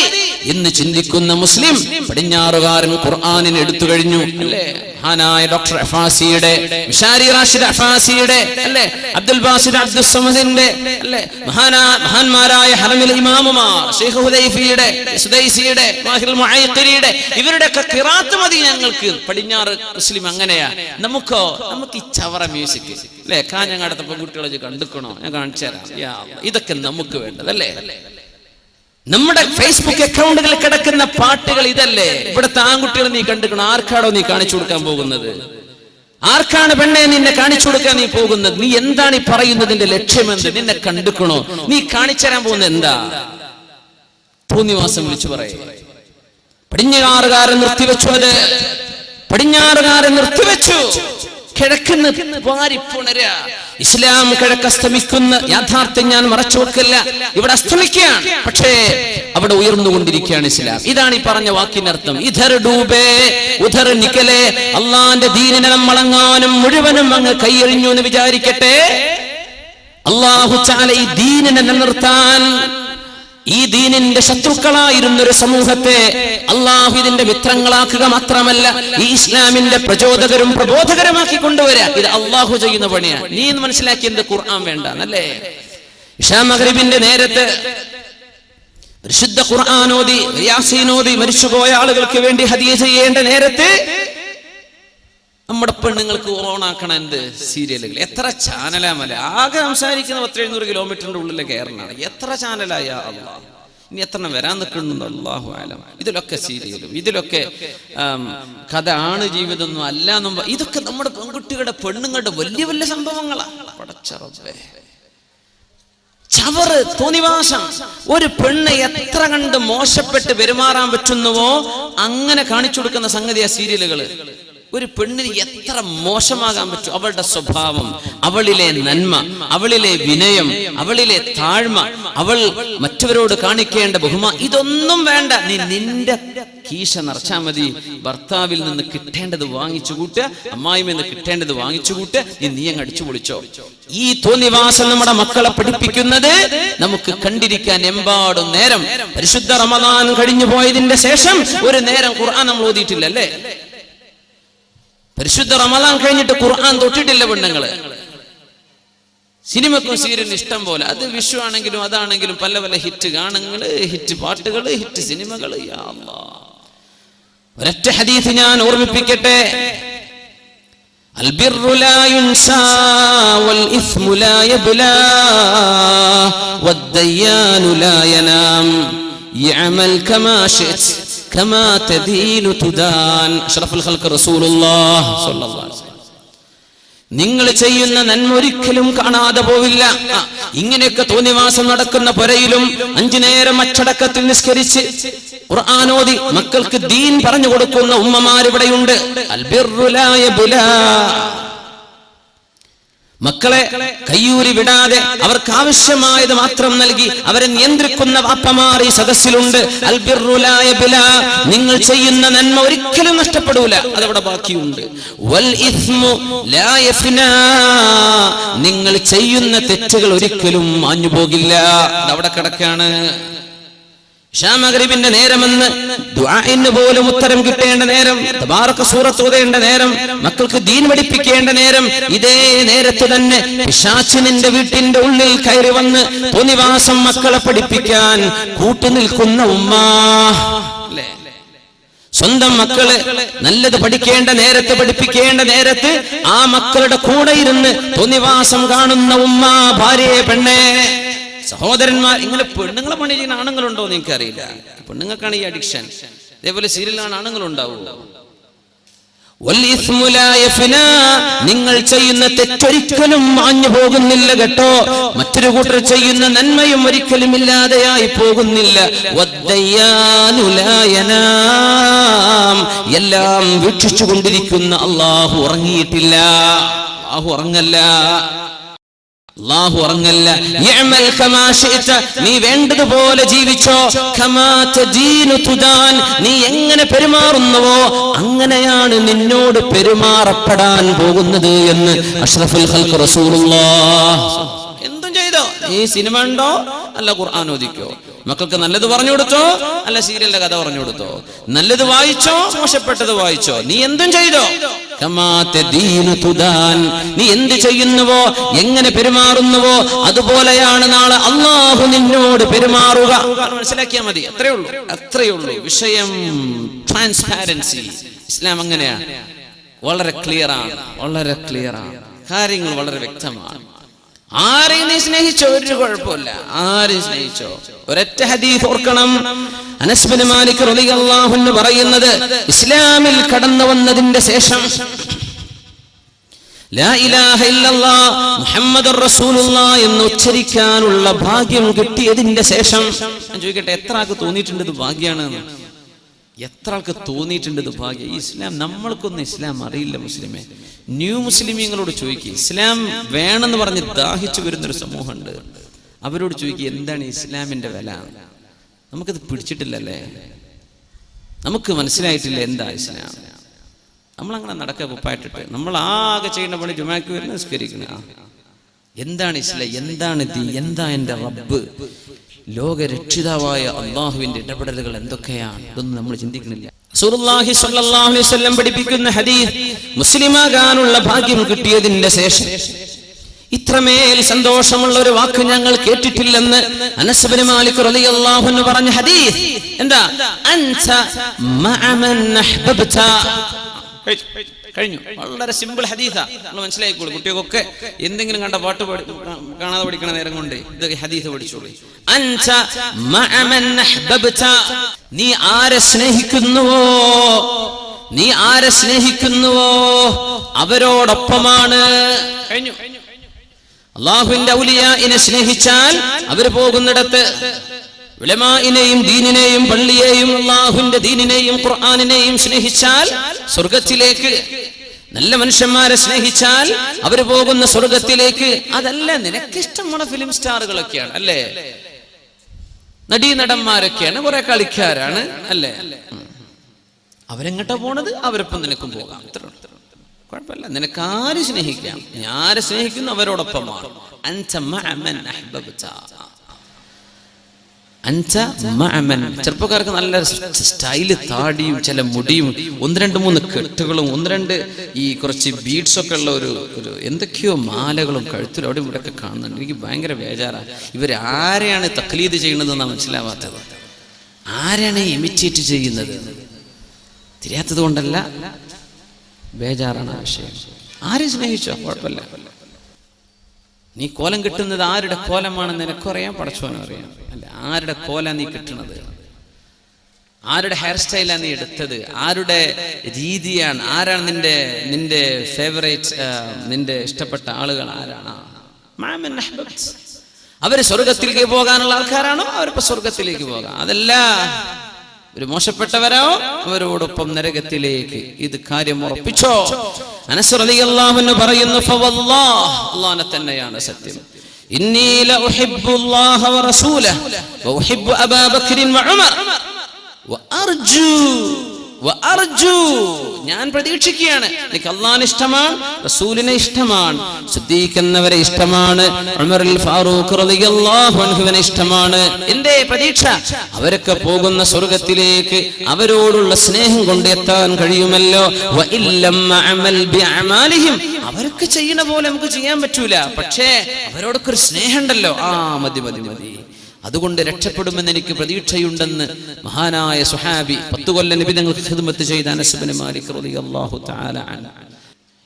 എന്ന് ചിന്തിക്കുന്ന മുസ്ലിം പടിഞ്ഞാറുകാരൻ ഖുർആനിനെ എടുത്തു കഴിഞ്ഞു അല്ലേ. മഹാനായ ഡോക്ടർ അഫാസിയുടെ, മിഷാരി റാഷിദ് അഫാസിയുടെ, അല്ലേ, അബ്ദുൽ ബാസിദ് അബ്ദുൽ സമദിന്റെ, അല്ലേ, മഹാന്മാരായ ഹറമിൽ ഇമാമുമാർ ഷെയ്ഖ് ഹുദൈഫിയുടെ, സുദൈസിയുടെ, മാഹിറുൽ മുഅയ്ഖിരിയുടെ, ഇവരുടെ ഒക്കെ ഖിറാത്ത് മതി ഞങ്ങൾക്ക്. പടിഞ്ഞാറ് മുസ്ലിം അങ്ങനെയാ. നമുക്ക് ഈ ചവറ മ്യൂസിക്, അല്ലേ, കാഞ്ഞങ്ങാടത്തെ പെൺകുട്ടികളെ കണ്ടുക്കണോ, ഞാൻ കാണിച്ചു തരാം. ഇതൊക്കെ നമുക്ക് വേണ്ടതല്ലേ. നമ്മുടെ ഫേസ്ബുക്ക് അക്കൗണ്ടുകളിൽ കിടക്കുന്ന പാട്ടുകൾ ഇതല്ലേ. ഇവിടുത്തെ ആൺകുട്ടികൾ നീ കണ്ടുക്കണം. ആർക്കാടോ നീ കാണിച്ചു കൊടുക്കാൻ പോകുന്നത്? ആർക്കാണ് പെണ്ണെ നിന്നെ കാണിച്ചു കൊടുക്കാൻ നീ പോകുന്നത്? നീ എന്താണ് ഈ പറയുന്നതിന്റെ ലക്ഷ്യമെന്ത്? നിന്നെ കണ്ടുക്കണോ? നീ കാണിച്ചു തരാൻ പോകുന്നത് എന്താ? തോന്നിവാസം വിളിച്ചു പറയും. പടിഞ്ഞാറുകാരൻ നിർത്തിവെച്ചു. അത് പടിഞ്ഞാറുകാരൻ നിർത്തിവെച്ചു. കിഴക്കുന്ന വാരിപ്പുണര. ഇസ്ലാം കിഴക്കസ്തമിക്കുന്ന യാഥാർത്ഥ്യം ഞാൻ മറച്ചു വെക്കില്ല. ഇവിടെ അസ്തമിക്കുകയാണ്, പക്ഷേ അവിടെ ഉയർന്നുകൊണ്ടിരിക്കുകയാണ് ഇസ്ലാം. ഇതാണ് ഈ പറഞ്ഞ വാക്കിനർത്ഥം. ഇധർ ഡൂബേ ഉധർ നിക്കലേ. അള്ളാന്റെ ദീനിനെ നമ്മളെങ്ങാനും മുഴുവനും അങ്ങ് കൈയെറിഞ്ഞു എന്ന് വിചാരിക്കട്ടെ. അള്ളാഹു തആല ഈ ദീനിനെ നിലനിർത്താൻ, ഈ ദീനിന്റെ ശത്രുക്കളായിരുന്നൊരു സമൂഹത്തെ അള്ളാഹു ഇതിന്റെ മിത്രങ്ങളാക്കുക മാത്രമല്ല, ഈ ഇസ്ലാമിന്റെ പ്രചോദകരും പ്രബോധകരുമാക്കി കൊണ്ടുവരാ. ഇത് അള്ളാഹു ചെയ്യുന്ന പണിയാണ്. നീ എന്ന് മനസ്സിലാക്കിയത് ഖുർആൻ വേണ്ട എന്നല്ലേ. ഇശാ മഗ്രിബിന്റെ നേരത്ത് പരിശുദ്ധ ഖുർആൻ ഓതി, യാസീൻ ഓതി മരിച്ചുപോയ ആളുകൾക്ക് വേണ്ടി ഹദിയ ചെയ്യേണ്ട നേരത്ത് നമ്മുടെ പെണ്ണുങ്ങൾക്ക് ഓണാക്കണം എന്ത് സീരിയലുകൾ. എത്ര ചാനലാമല്ല. ആകെ സംസാരിക്കുന്ന 700 കിലോമീറ്ററിന്റെ ഉള്ളിലെ കേരളമാണ്. എത്ര ചാനലായ അള്ളാഹ്. ഇനി എത്ര വരാൻ നിൽക്കുന്നുണ്ട് അല്ലാഹു ആലം. ഇതിലൊക്കെ സീരിയലും, ഇതിലൊക്കെ കഥ ആണ്, ജീവിതമൊന്നും അല്ല എന്നും. ഇതൊക്കെ നമ്മുടെ പെൺകുട്ടികളുടെ പെണ്ണുങ്ങളുടെ വലിയ വലിയ സംഭവങ്ങളാണ്. പടച്ചറബേ, ചവറ്, തോന്നിവാസം. ഒരു പെണ്ണ് എത്ര കണ്ട് മോശപ്പെട്ട് പെരുമാറാൻ പറ്റുന്നുവോ അങ്ങനെ കാണിച്ചു കൊടുക്കുന്ന സംഗതിയാ സീരിയലുകള്. ഒരു പെണ്ണിന് എത്ര മോശമാകാൻ പറ്റും? അവളുടെ സ്വഭാവം, അവളിലെ നന്മ, അവളിലെ വിനയം, അവളിലെ താഴ്മ, അവൾ മറ്റവരോട് കാണിക്കേണ്ട ബഹുമാനം, ഇതൊന്നും വേണ്ട. നീ നിന്റെ കീശ നിറച്ചാൽ മതി. ഭർത്താവിൽ നിന്ന് കിട്ടേണ്ടത് വാങ്ങിച്ചു കൂട്ടുക, അമ്മായിയിൽ നിന്ന് കിട്ടേണ്ടത് വാങ്ങിച്ചു കൂട്ടുക. നീ അങ്ങ് അടിച്ചു പൊളിച്ചോ. ഈ തോന്നിവാസം നമ്മുടെ മക്കളെ പഠിപ്പിക്കുന്നത് നമുക്ക് കണ്ടിരിക്കാൻ എമ്പാടും നേരം. പരിശുദ്ധ റമദാൻ കഴിഞ്ഞു പോയതിന്റെ ശേഷം ഒരു നേരം ഖുർആൻ നമ്മൾ ഓതിയിട്ടില്ല, അല്ലേ? പരിശുദ്ധ റമദാൻ കഴിഞ്ഞിട്ട് ഖുർആൻ തൊട്ടിട്ടില്ല പെണ്ണുങ്ങള്. സിനിമക്കും സീരിയലിനും ഇഷ്ടം പോലെ. അത് വിഷു ആണെങ്കിലും അതാണെങ്കിലും പല പല ഹിറ്റ് ഗാനങ്ങള്, ഹിറ്റ് പാട്ടുകള്, ഹിറ്റ് സിനിമകള്. യാ അല്ലാഹ്, ഒരൊറ്റ ഹദീസ് ഞാൻ ഓർമ്മിപ്പിക്കട്ടെ. അൽബിറു ലാ യുൻസാ വൽ ഇസ്മു ലാ യബ്ലാ വദ്ദയ്യാനു ലാ യനാം യഅമൽ കമാ ശിഅ്ത കമാ തദീനു തുദാൻ. അഷ്റഫുൽ ഖൽഖ് റസൂലുള്ളാഹി സ്വല്ലല്ലാഹു അലൈഹി വസല്ലം. നിങ്ങൾ ചെയ്യുന്ന നന്മ ഒരിക്കലും കാണാതെ പോവില്ല. ഇങ്ങനെയൊക്കെ തോന്നിവാസം നടക്കുന്ന പുരയിലും 5 നേരം അച്ചടക്കത്തിൽ നിസ്കരിച്ച് ഖുർആൻ ഓതി മക്കൾക്ക് ദീൻ പറഞ്ഞു കൊടുക്കുന്ന ഉമ്മമാരിവിടെയുണ്ട്. അൽബിറു ലാ യബ്ലാ. മക്കളെ കയ്യൂരി വിടാതെ അവർക്ക് ആവശ്യമായത് മാത്രം നൽകി അവരെ നിയന്ത്രിക്കുന്ന വാപ്പമാർ ഈ സദസ്സിലുണ്ട്. അൽബിറു ലാ യബ്ലാ. നിങ്ങൾ ചെയ്യുന്ന നന്മ ഒരിക്കലും നഷ്ടപ്പെടൂല, അതവിടെ ബാക്കിയുണ്ട്. വൽ ഇസ്മു ലാ യഫ്നാ. നിങ്ങൾ ചെയ്യുന്ന തെറ്റുകൾ ഒരിക്കലും മാഞ്ഞു പോകില്ല, അതവിടെ കിടക്കാണ്. ഇശാ മഗ്രിബിന്റെ നേരമെന്ന് ദുആഇന് പോലും ഉത്തരം കിട്ടേണ്ട നേരം, തബാറക സൂറത്ത് ഓതേണ്ട നേരം, മക്കൾക്ക് ദീൻ പഠിപ്പിക്കേണ്ട നേരം, ഇതേ നേരത്ത് തന്നെ പിശാച് നിന്റെ വീട്ടിന്റെ ഉള്ളിൽ കയറി വന്ന് തോന്നിവാസം മക്കളെ പഠിപ്പിക്കാൻ കൂട്ടുനിൽക്കുന്ന ഉമ്മ. സ്വന്തം മക്കള് നല്ലത് പഠിക്കേണ്ട നേരത്ത്, പഠിപ്പിക്കേണ്ട നേരത്ത് ആ മക്കളുടെ കൂടെ ഇരുന്ന് തോന്നിവാസം കാണുന്ന ഉമ്മ, ഭാര്യയെ, പെണ്ണെ, സഹോദരന്മാർ. ഇങ്ങനെ പെണ്ണുങ്ങളെ പണി ചെയ്യുന്ന ആണുങ്ങളുണ്ടോ എന്ന് എനിക്കറിയില്ല. പെണ്ണുങ്ങൾക്കാണ് ഈ അഡിക്ഷൻ. അതേപോലെ സീരിയലാണ് ആണുങ്ങളുണ്ടാവും. നിങ്ങൾ ചെയ്യുന്ന തെറ്റൊരിക്കലും മാഞ്ഞു പോകുന്നില്ല കേട്ടോ. മറ്റൊരു കൂട്ടർ ചെയ്യുന്ന നന്മയും ഒരിക്കലും ഇല്ലാതെയായി പോകുന്നില്ല. എല്ലാം വീക്ഷിച്ചു കൊണ്ടിരിക്കുന്ന അള്ളാഹു ഉറങ്ങിയിട്ടില്ല. അള്ളാഹു ഉറങ്ങല്ല, അല്ലാഹു ഉറങ്ങല്ല. യഅമൽ കമാ ശിഅത. നീ വേണ്ടതുപോലെ ജീവിച്ചോ. കമാ തദീനു തുദാൻ. നീ എങ്ങനെ പെരുമാറുന്നുവോ അങ്ങനെയാണ് നിന്നോട് പെരുമാറപ്പെടാൻ പോകുന്നത് എന്ന് അഷ്റഫുൽ ഖൽഖ് റസൂലുള്ളാഹി. എന്തും ചെയ്തോ, നീ സിനിമ ഉണ്ടോ അല്ല ഖുർആൻ ഓദിക്കോ, മക്കൾക്ക് നല്ലത് പറഞ്ഞു കൊടുത്തോ അല്ല സീരിയലിന്റെ കഥ പറഞ്ഞു കൊടുത്തോ, നല്ലത് വായിച്ചോ മോശപ്പെട്ടത് വായിച്ചോ, നീ എന്തും ചെയ്തോ. കമാ തദീനു തുദാൻ. നീ എന്ത് ചെയ്യുന്നുവോ, എങ്ങനെ പെരുമാറുന്നുവോ അതുപോലെയാണ് നാളെ അല്ലാഹു നിന്നോട് പെരുമാറുക. മനസ്സിലാക്കിയാൽ മതി. അത്രയേ ഉള്ളൂ വിഷയം. ട്രാൻസ്പാരൻസി. ഇസ്ലാം അങ്ങനെയാണ്. വളരെ ക്ലിയറാണ്. കാര്യങ്ങൾ വളരെ വ്യക്തമാണ്. ആരെയും നീ സ്നേഹിച്ചോ, ഒരു കുഴപ്പമില്ല. ആരെയും സ്നേഹിച്ചോ. ഒരൊറ്റ ഹദീസ് ഓർക്കണം. അനസ് ബിൻ മാലിക് റളിയല്ലാഹു അൻഹു പറയുന്നത്, ഇസ്ലാമിൽ കടന്നു വന്നതിന്റെ ശേഷം ലാ ഇലാഹ ഇല്ലല്ലാഹ് മുഹമ്മദുർ റസൂലുള്ളാഹ് എന്ന് ഉച്ചരിക്കാനുള്ള ഭാഗ്യം കിട്ടിയതിന്റെ ശേഷം, ഞാൻ ചോദിക്കട്ടെ, എത്ര ആൾക്ക് തോന്നിയിട്ടുണ്ട് ഇത് ഭാഗ്യമാണെന്ന്? എത്ര ആൾക്ക് തോന്നിയിട്ടുണ്ട് ഇത് ഭാഗ്യം? ഈ ഇസ്ലാം, നമ്മൾക്കൊന്നും ഇസ്ലാം അറിയില്ല മുസ്ലിമേ. ന്യൂ മുസ്ലിമീങ്ങളോട് ചോദിക്കുക, ഇസ്ലാം വേണമെന്ന് പറഞ്ഞ് ദാഹിച്ചു വരുന്നൊരു സമൂഹമുണ്ട്. അവരോട് ചോദിക്കുക, എന്താണ് ഇസ്ലാമിന്റെ വില? നമുക്കത് പിടിച്ചിട്ടില്ലല്ലേ, നമുക്ക് മനസ്സിലായിട്ടില്ല എന്താ ഇസ്ലാം. നമ്മളങ്ങനെ നടക്കുക കുപ്പായിട്ടിട്ട്. നമ്മൾ ആകെ ചെയ്യുന്ന പണി ജുമാക്ക് വരുന്ന നിസ്കരിക്കണ. എന്താണ് ഇസ്ലാം, എന്താണ് ദീൻ, എന്താ എൻ്റെ റബ്ബ്, ലോകരക്ഷിതാവായ അള്ളാഹുവിന്റെ ഇടപെടലുകൾ എന്തൊക്കെയാണ്? ഇതൊന്നും നമ്മൾ ചിന്തിക്കുന്നില്ല. റസൂലുള്ളാഹി സ്വല്ലല്ലാഹു അലൈഹി വസല്ലം പഠിപ്പിക്കുന്ന ഹദീസ്, മുസ്ലിമാകാനുള്ള ഭാഗ്യം കിട്ടിയതിന്റെ ശേഷം ഇത്രമേൽ സന്തോഷമുള്ള ഒരു വാക്ക് ഞങ്ങൾ കേട്ടിട്ടില്ലെന്ന് അനസ് ബിൻ മാലിക് റളിയല്ലാഹു അൻഹു പറഞ്ഞ ഹദീസ്. എന്താ? അൻത മഅ മൻ അഹ്ബബ്ത. കഴിഞ്ഞു. വളരെ സിമ്പിൾ ഹദീസാ. നമ്മൾ മനസ്സിലായിക്കോളൂ. കുട്ടികൾക്കൊക്കെ എന്തെങ്കിലും കണ്ട പാട്ട് കാണാതെ പഠിക്കണ നേരം കൊണ്ട് ഇത് ഹദീസ് പഠിച്ചോളൂ. അൻത മഅ മൻ അഹ്ബബ്ത. നീ ആരെ സ്നേഹിക്കുന്നുവോ അവരോടൊപ്പമാണ്. കഴിഞ്ഞു. അല്ലാഹുവിന്റെ ഔലിയാഇനെ സ്നേഹിച്ചാൽ അവർ പോകുന്നിടത്ത്, ഉലമാഇനെയും ദീനിനെയും പള്ളിയെയും അല്ലാഹുവിന്റെ ദീനിനെയും ഖുർആനിനെയും സ്നേഹിച്ചാൽ സ്വർഗ്ഗത്തിലേക്ക്, നല്ല മനുഷ്യന്മാരെ സ്നേഹിച്ചാൽ അവർ പോകുന്ന സ്വർഗ്ഗത്തിലേക്ക്. അതല്ല, നിനക്കിഷ്ടമുള്ള ഫിലിം സ്റ്റാറുകളൊക്കെയാണ് അല്ലേ, നടീനടന്മാരൊക്കെയാണ്, കുറെ കളിക്കാരാണ് അല്ലേ, അവരെങ്ങോട്ടാ പോണത്? അവരൊപ്പം നിനക്കും പോകാം. കുഴപ്പമില്ല. നിനക്ക് ആര് സ്നേഹിക്കാം. നീ ആരെ സ്നേഹിക്കുന്നു അവരോടൊപ്പമാണ്. അൻത മഅ മൻ അഹ്ബബ്ത. ചെറുപ്പക്കാർക്ക് നല്ല സ്റ്റൈല്, താടിയും ചില മുടിയും, 1-2-3 കെട്ടുകളും 1-2 ഈ കുറച്ച് ബീഡ്സ് ഒക്കെ ഉള്ള ഒരു എന്തൊക്കെയോ മാലകളും കഴുത്തിലും അവിടെ ഇവിടെ ഒക്കെ കാണുന്നുണ്ട്. എനിക്ക് ഭയങ്കര ബേജാറാണ്. ഇവരാരെയാണ് തഖ്ലീദ് ചെയ്യുന്നതെന്നാണ് മനസ്സിലാവാത്തത്. ആരെയാണ് ഇമിറ്റേറ്റ് ചെയ്യുന്നത്? തിരിയാത്തത് കൊണ്ടല്ല, ബേജാറാണ് വിഷയം. ആരെ സ്നേഹിച്ചോ കുഴപ്പമില്ല. നീ കോലം കിട്ടുന്നത് ആരുടെ കോലമാണെന്ന് നിനക്കറിയാം, പടച്ചോനും അറിയാം അല്ലെ. ആരുടെ കോല നീ കിട്ടുന്നത്, ആരുടെ ഹെയർ സ്റ്റൈലാണ് നീ എടുത്തത്, ആരുടെ രീതിയാണ്, ആരാണ് നിന്റെ ഫേവറേറ്റ്, നിന്റെ ഇഷ്ടപ്പെട്ട ആളുകൾ ആരാണ്? അവര് സ്വർഗത്തിലേക്ക് പോകാനുള്ള ആൾക്കാരാണോ? അവരിപ്പോ സ്വർഗത്തിലേക്ക് പോകാം. അതല്ല ഒരു മോശപ്പെട്ടവരോ അവരോടൊപ്പം നരകത്തിലേക്ക്. ഇത് കാര്യം ഉറപ്പിച്ചോ. അനസ് റളിയല്ലാഹു അൻഹു പറയുന്നു, ഫവല്ലാഹ്, അല്ലാഹുവിനെ തന്നെയാണ് സത്യം, ഇന്നി ലഉഹിബ്ബുല്ലാഹ വറസൂലഹു വഉഹിബ്ബു അബൂബക്കർ വഉമർ വഅർജു, ഞാൻ പ്രതീക്ഷിക്കുകയാണ്. എനിക്ക് അല്ലാഹുവിനെ ഇഷ്ടമാണ്, റസൂലിനെ ഇഷ്ടമാണ്, സിദ്ദീഖ് എന്നവരെ ഇഷ്ടമാണ്, ഉമറുൽ ഫാറൂഖ് റളിയല്ലാഹു അൻഹുവിനെ ഇഷ്ടമാണ്. എന്റെ പ്രതീക്ഷ അവരൊക്കെ പോകുന്ന സ്വർഗ്ഗത്തിലേക്ക് അവരോടുള്ള സ്നേഹം കൊണ്ട് എത്താൻ കഴിയുമല്ലോ. വഇല്ലം അഅമൽ ബിഅമാലിഹിം, അവർക്ക് ചെയ്യുന്ന പോലെ നമുക്ക് ചെയ്യാൻ പറ്റൂല, പക്ഷേ അവരോടൊക്കെ ഒരു സ്നേഹം ഉണ്ടല്ലോ. മതി. അതുകൊണ്ട് രക്ഷപ്പെടുമെന്ന് എനിക്ക് പ്രതീക്ഷയുണ്ടെന്ന് മഹാനായ സുഹാബി, 10 കൊല്ലം നബി തങ്ങൾക്ക് ഖിദ്മത്ത് ചെയ്ത അനസ് ബിൻ മാലിക് റളിയല്ലാഹു തആല അൻഹു.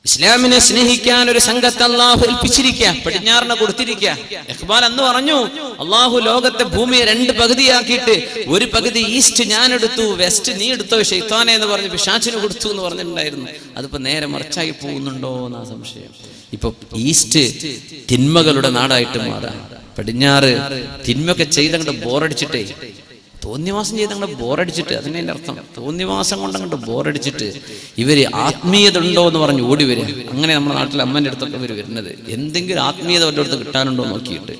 ഇസ്ലാമിനെ സ്നേഹിക്കാൻ ഒരു സംഘത്തെ അല്ലാഹു ഏൽപ്പിച്ചിരിക്കുക, പടിഞ്ഞാറിനെ കൊടുത്തിരിക്കുക. ഇഖ്ബാൽ അന്ന് പറഞ്ഞു, അല്ലാഹു ലോകത്തെ ഭൂമിയെ 2 പകുതിയാക്കിയിട്ട് ഒരു പകുതി ഈസ്റ്റ് ഞാൻ എടുത്തു, വെസ്റ്റ് നീ എടുത്തോ ശൈത്താനെ എന്ന് പറഞ്ഞ് പിശാചിന് കൊടുത്തു എന്ന് പറഞ്ഞിട്ടുണ്ടായിരുന്നു. അതിപ്പോ നേരെ മറിച്ചായി പോകുന്നുണ്ടോ എന്നാ സംശയം. ഇപ്പൊ ഈസ്റ്റ് തിന്മകളുടെ നാടായിട്ട് മാറാം, പടിഞ്ഞാറ് തിന്മയൊക്കെ ചെയ്തങ്ങോട്ട് ബോറടിച്ചിട്ടേ, തോന്നിവാസം ചെയ്തങ്ങോട്ട് ബോറടിച്ചിട്ട്, അതിനെ അർത്ഥം തോന്നിവാസം കൊണ്ടങ്ങോട്ട് ബോറടിച്ചിട്ട് ഇവര് ആത്മീയത ഉണ്ടോ എന്ന് പറഞ്ഞ് ഓടി വരിക. അങ്ങനെ നമ്മുടെ നാട്ടിൽ അമ്മൻ്റെ അടുത്തൊക്കെ ഇവർ വരുന്നത്, എന്തെങ്കിലും ആത്മീയത വല്ല അടുത്ത് കിട്ടാനുണ്ടോ നോക്കിയിട്ട്,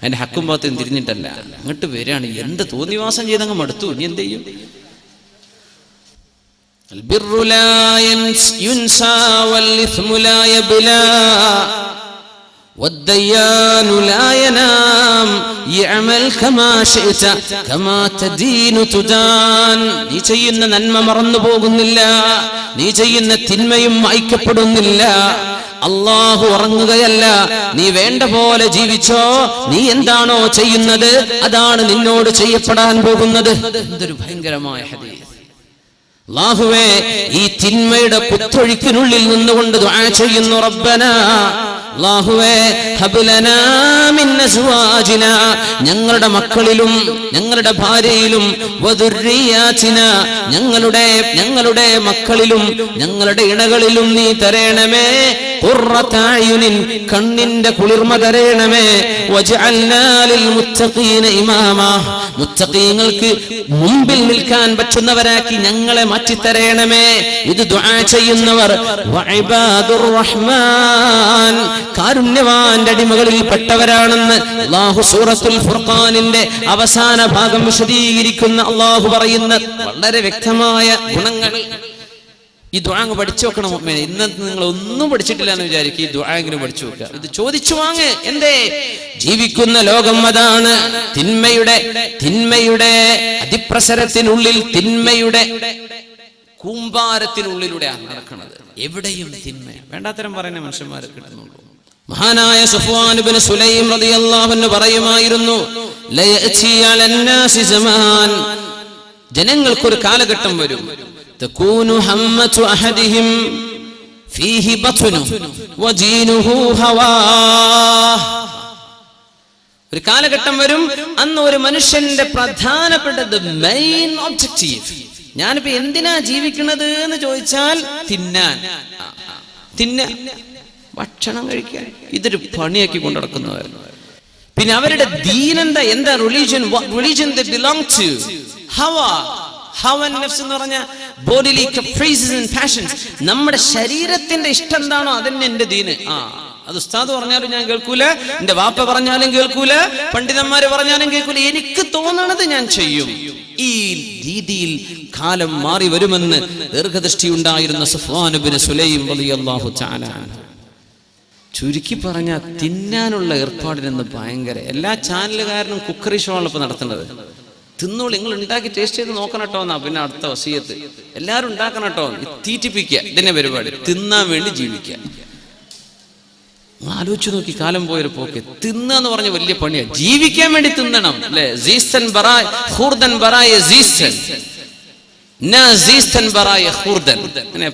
അതിന്റെ ഹക്കും ഭാഗത്തും തിരിഞ്ഞിട്ടല്ല, അങ്ങോട്ട് വരികയാണ്. എന്ത് തോന്നിവാസം ചെയ്തങ്ങ് മടുത്തു, ഇനി എന്ത് ചെയ്യും? البر لا ينسى والإثم لا يبلى والديان لا ينام يعمل كما شئت كما تدين تدان. നീ ചെയ്യുന്ന നന്മ മറന്നു പോകുന്നില്ല, നീ ചെയ്യുന്ന തിന്മയും മായ്ക്കപ്പെടുന്നില്ല. അല്ലാഹു ഉറങ്ങുകയല്ല, നീ വേണ്ട പോലെ ജീവിച്ചോ, നീ എന്താണോ ചെയ്യുന്നത് അതാണ് നിന്നോട് ചെയ്യപ്പെടാൻ പോകുന്നത്. എന്തൊരു ഭയങ്കരമായ ഹദീസ്. അല്ലാഹുവേ, ഈ തിന്മയുടെ കുത്തൊഴുക്കിനുള്ളിൽ നിന്നുകൊണ്ട് ദുആ ചെയ്യുന്നു, റബ്ബനാ, അല്ലാഹുവേ, ഹബ് ലനാ മിൻ അസ്വാജിനാ, ഞങ്ങളുടെ മക്കളിലും ഞങ്ങളുടെ ഭാര്യയിലും, വദുർരിയാതിനാ, ഞങ്ങളുടെ മക്കളിലും ഞങ്ങളുടെ ഇണകളിലും നീ തരേണമേ, ഖുർറത അയുനിൻ, കണ്ണിന്റെ കുളിർമ തരേണമേ, വജഅൽനാ ലിൽ മുത്തഖീന ഇമാമാ, മുത്തഖീങ്ങൾക്ക് മുമ്പിൽ നിൽക്കാൻ പറ്റുന്നവരാക്കി ഞങ്ങളെ മാറ്റിത്തരേണമേ. ഇത് ദുആ ചെയ്യുന്നവർ വഇബാദുർ റഹ്മാൻ, കാരുണ്യവാന്റെ അടിമകളിൽ പെട്ടവരാണെന്ന് അല്ലാഹു സൂറത്തുൽ ഫുർഖാനിന്റെ അവസാന ഭാഗം വിശദീകരിക്കുന്ന അല്ലാഹു പറയുന്ന വളരെ വ്യക്തമായ ഗുണങ്ങൾ. ഈ ദുആ പഠിച്ചു വെക്കണം മുഅ്മിനേ. ഇന്നത്തെ നിങ്ങൾ ഒന്നും പഠിച്ചിട്ടില്ല എന്ന് വിചാരിക്കും, ഈ ദുആ എങ്കിലും പഠിച്ചു വെക്കുക. ഇത് ചോദിച്ചു വാങ്ങ്. എന്തേ? ജീവിക്കുന്ന ലോകം അതാണ്. തിന്മയുടെ അതിപ്രസരത്തിനുള്ളിൽ, തിന്മയുടെ കൂമ്പാരത്തിനുള്ളിലൂടെയാണ് നടക്കുന്നത്. എവിടെയും തിന്മ. വേണ്ടാത്തരം പറയുന്ന മനുഷ്യന്മാരെ കിട്ടുന്നുള്ളൂ. മഹാനായ സുഫ്വാൻ ഇബ്നു സുലൈം റളിയല്ലാഹു അൻഹു പറയുമായിരുന്നു, ലയഅതി അലന്നാസി സമാൻ, ജനങ്ങൾക്കൊരു കാലഘട്ടം വരും, തകൂനു ഹമ്മതു അഹദിഹിം ഫീഹി ബത്നു വദീനുഹു ഹവാ. ഒരു കാലഘട്ടം വരും, അന്ന് ഒരു മനുഷ്യന്റെ പ്രധാനപ്പെട്ട മെയിൻ ഒബ്ജക്റ്റീവ്, ഞാനിപ്പോ എന്തിനാ ജീവിക്കുന്നത് എന്ന് ചോദിച്ചാൽ തിന്നാൻ, ഭക്ഷണം കഴിക്കാൻ, ഇതൊരു പണിയാക്കി കൊണ്ടു നടക്കുന്നവർ. പിന്നെ അവരുടെ ദീനെന്താ, എന്താ റിലീജിയൻ they belong to, ഹവ നഫ്സ് എന്ന് പറഞ്ഞ bodily caprices and passions, നമ്മുടെ ശരീരത്തിന്റെ ഇഷ്ടം എന്താണോ അതന്നെ എന്റെ ദീന്. അത് ഉസ്താദ് പറഞ്ഞാലും ഞാൻ കേൾക്കൂല, എന്റെ വാപ്പ പറഞ്ഞാലും കേൾക്കൂല, പണ്ഡിതന്മാര് പറഞ്ഞാലും കേൾക്കൂല, എനിക്ക് തോന്നണത് ഞാൻ ചെയ്യും. ഈ രീതിയിൽ കാലം മാറി വരുമെന്ന് ദീർഘദൃഷ്ടി ഉണ്ടായിരുന്ന സുഫ്വാൻ ഇബ്നു സുലൈം റളിയല്ലാഹു തആല. ചുരുക്കി പറഞ്ഞ തിന്നാനുള്ള ഏർപ്പാടിനെന്ന് ഭയങ്കര. എല്ലാ ചാനലുകാരനും കുക്കറി ഷോ ആണ് ഇപ്പൊ നടത്തുന്നത്. തിന്നോളൂ, നിങ്ങൾ ഉണ്ടാക്കി ടേസ്റ്റ് ചെയ്ത് നോക്കണം കേട്ടോ എന്നാ പിന്നെ അടുത്ത വസിയത്ത്. എല്ലാവരും ഉണ്ടാക്കണം കേട്ടോ, തീറ്റിപ്പിക്കുക, ഇതിന്റെ പരിപാടി. തിന്നാൻ വേണ്ടി ജീവിക്കുക. ആലോചിച്ചു നോക്കി കാലം പോയൊരു പോക്ക്. തിന്നാന്ന് പറഞ്ഞ വലിയ പണിയാണ്. ജീവിക്കാൻ വേണ്ടി തിന്നണം അല്ലെ?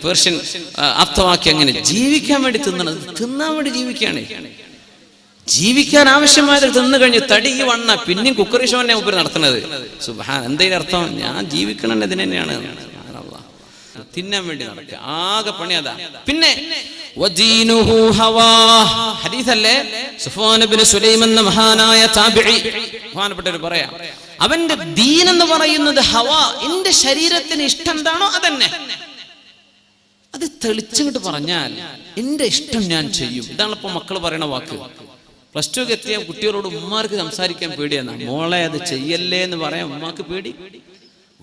പേർഷ്യൻ അർത്ഥവാക്യം അങ്ങനെ. ജീവിക്കാൻ വേണ്ടി തിന്നണം, തിന്നാൻ വേണ്ടി ജീവിക്കുകയാണ്. ജീവിക്കാൻ ആവശ്യമായത് തിന്നു കഴിഞ്ഞ് തടി വണ്ണ പിന്നെയും കുക്കറി ഷോ തന്നെ ഉപരി നടത്തുന്നത്. സുബ്ഹാൻ, എന്തതിന്റെ അർത്ഥം? ഞാൻ ജീവിക്കണം ഇതിന് തന്നെയാണ്. തിന്നാൻ വേണ്ടി നടക്കുക, ആകെ പണി അതാ. പിന്നെ ഹദീസല്ലേ, സുഫ്വാൻ ഇബ്നു സുലൈം എന്ന മഹാനായ താബിഈ, മഹാനപ്പെട്ടവർ പറയാം, അവന്റെ ദീൻ എന്ന് പറയുന്നത് ഹവാ, എന്റെ ശരീരത്തിന് ഇഷ്ടം എന്താണോ അതന്നെ. അത് തെളിച്ചിട്ട് പറഞ്ഞാൽ എന്റെ ഇഷ്ടം ഞാൻ ചെയ്യും. ഇതാണ് ഇപ്പൊ മക്കൾ പറയണ വാക്ക്. പ്ലസ് ടു എത്തിയ കുട്ടികളോട് ഉമ്മാർക്ക് സംസാരിക്കാൻ പേടിയാണ്. മോളെ അത് ചെയ്യല്ലേ എന്ന് പറയാൻ ഉമ്മാക്ക് പേടി,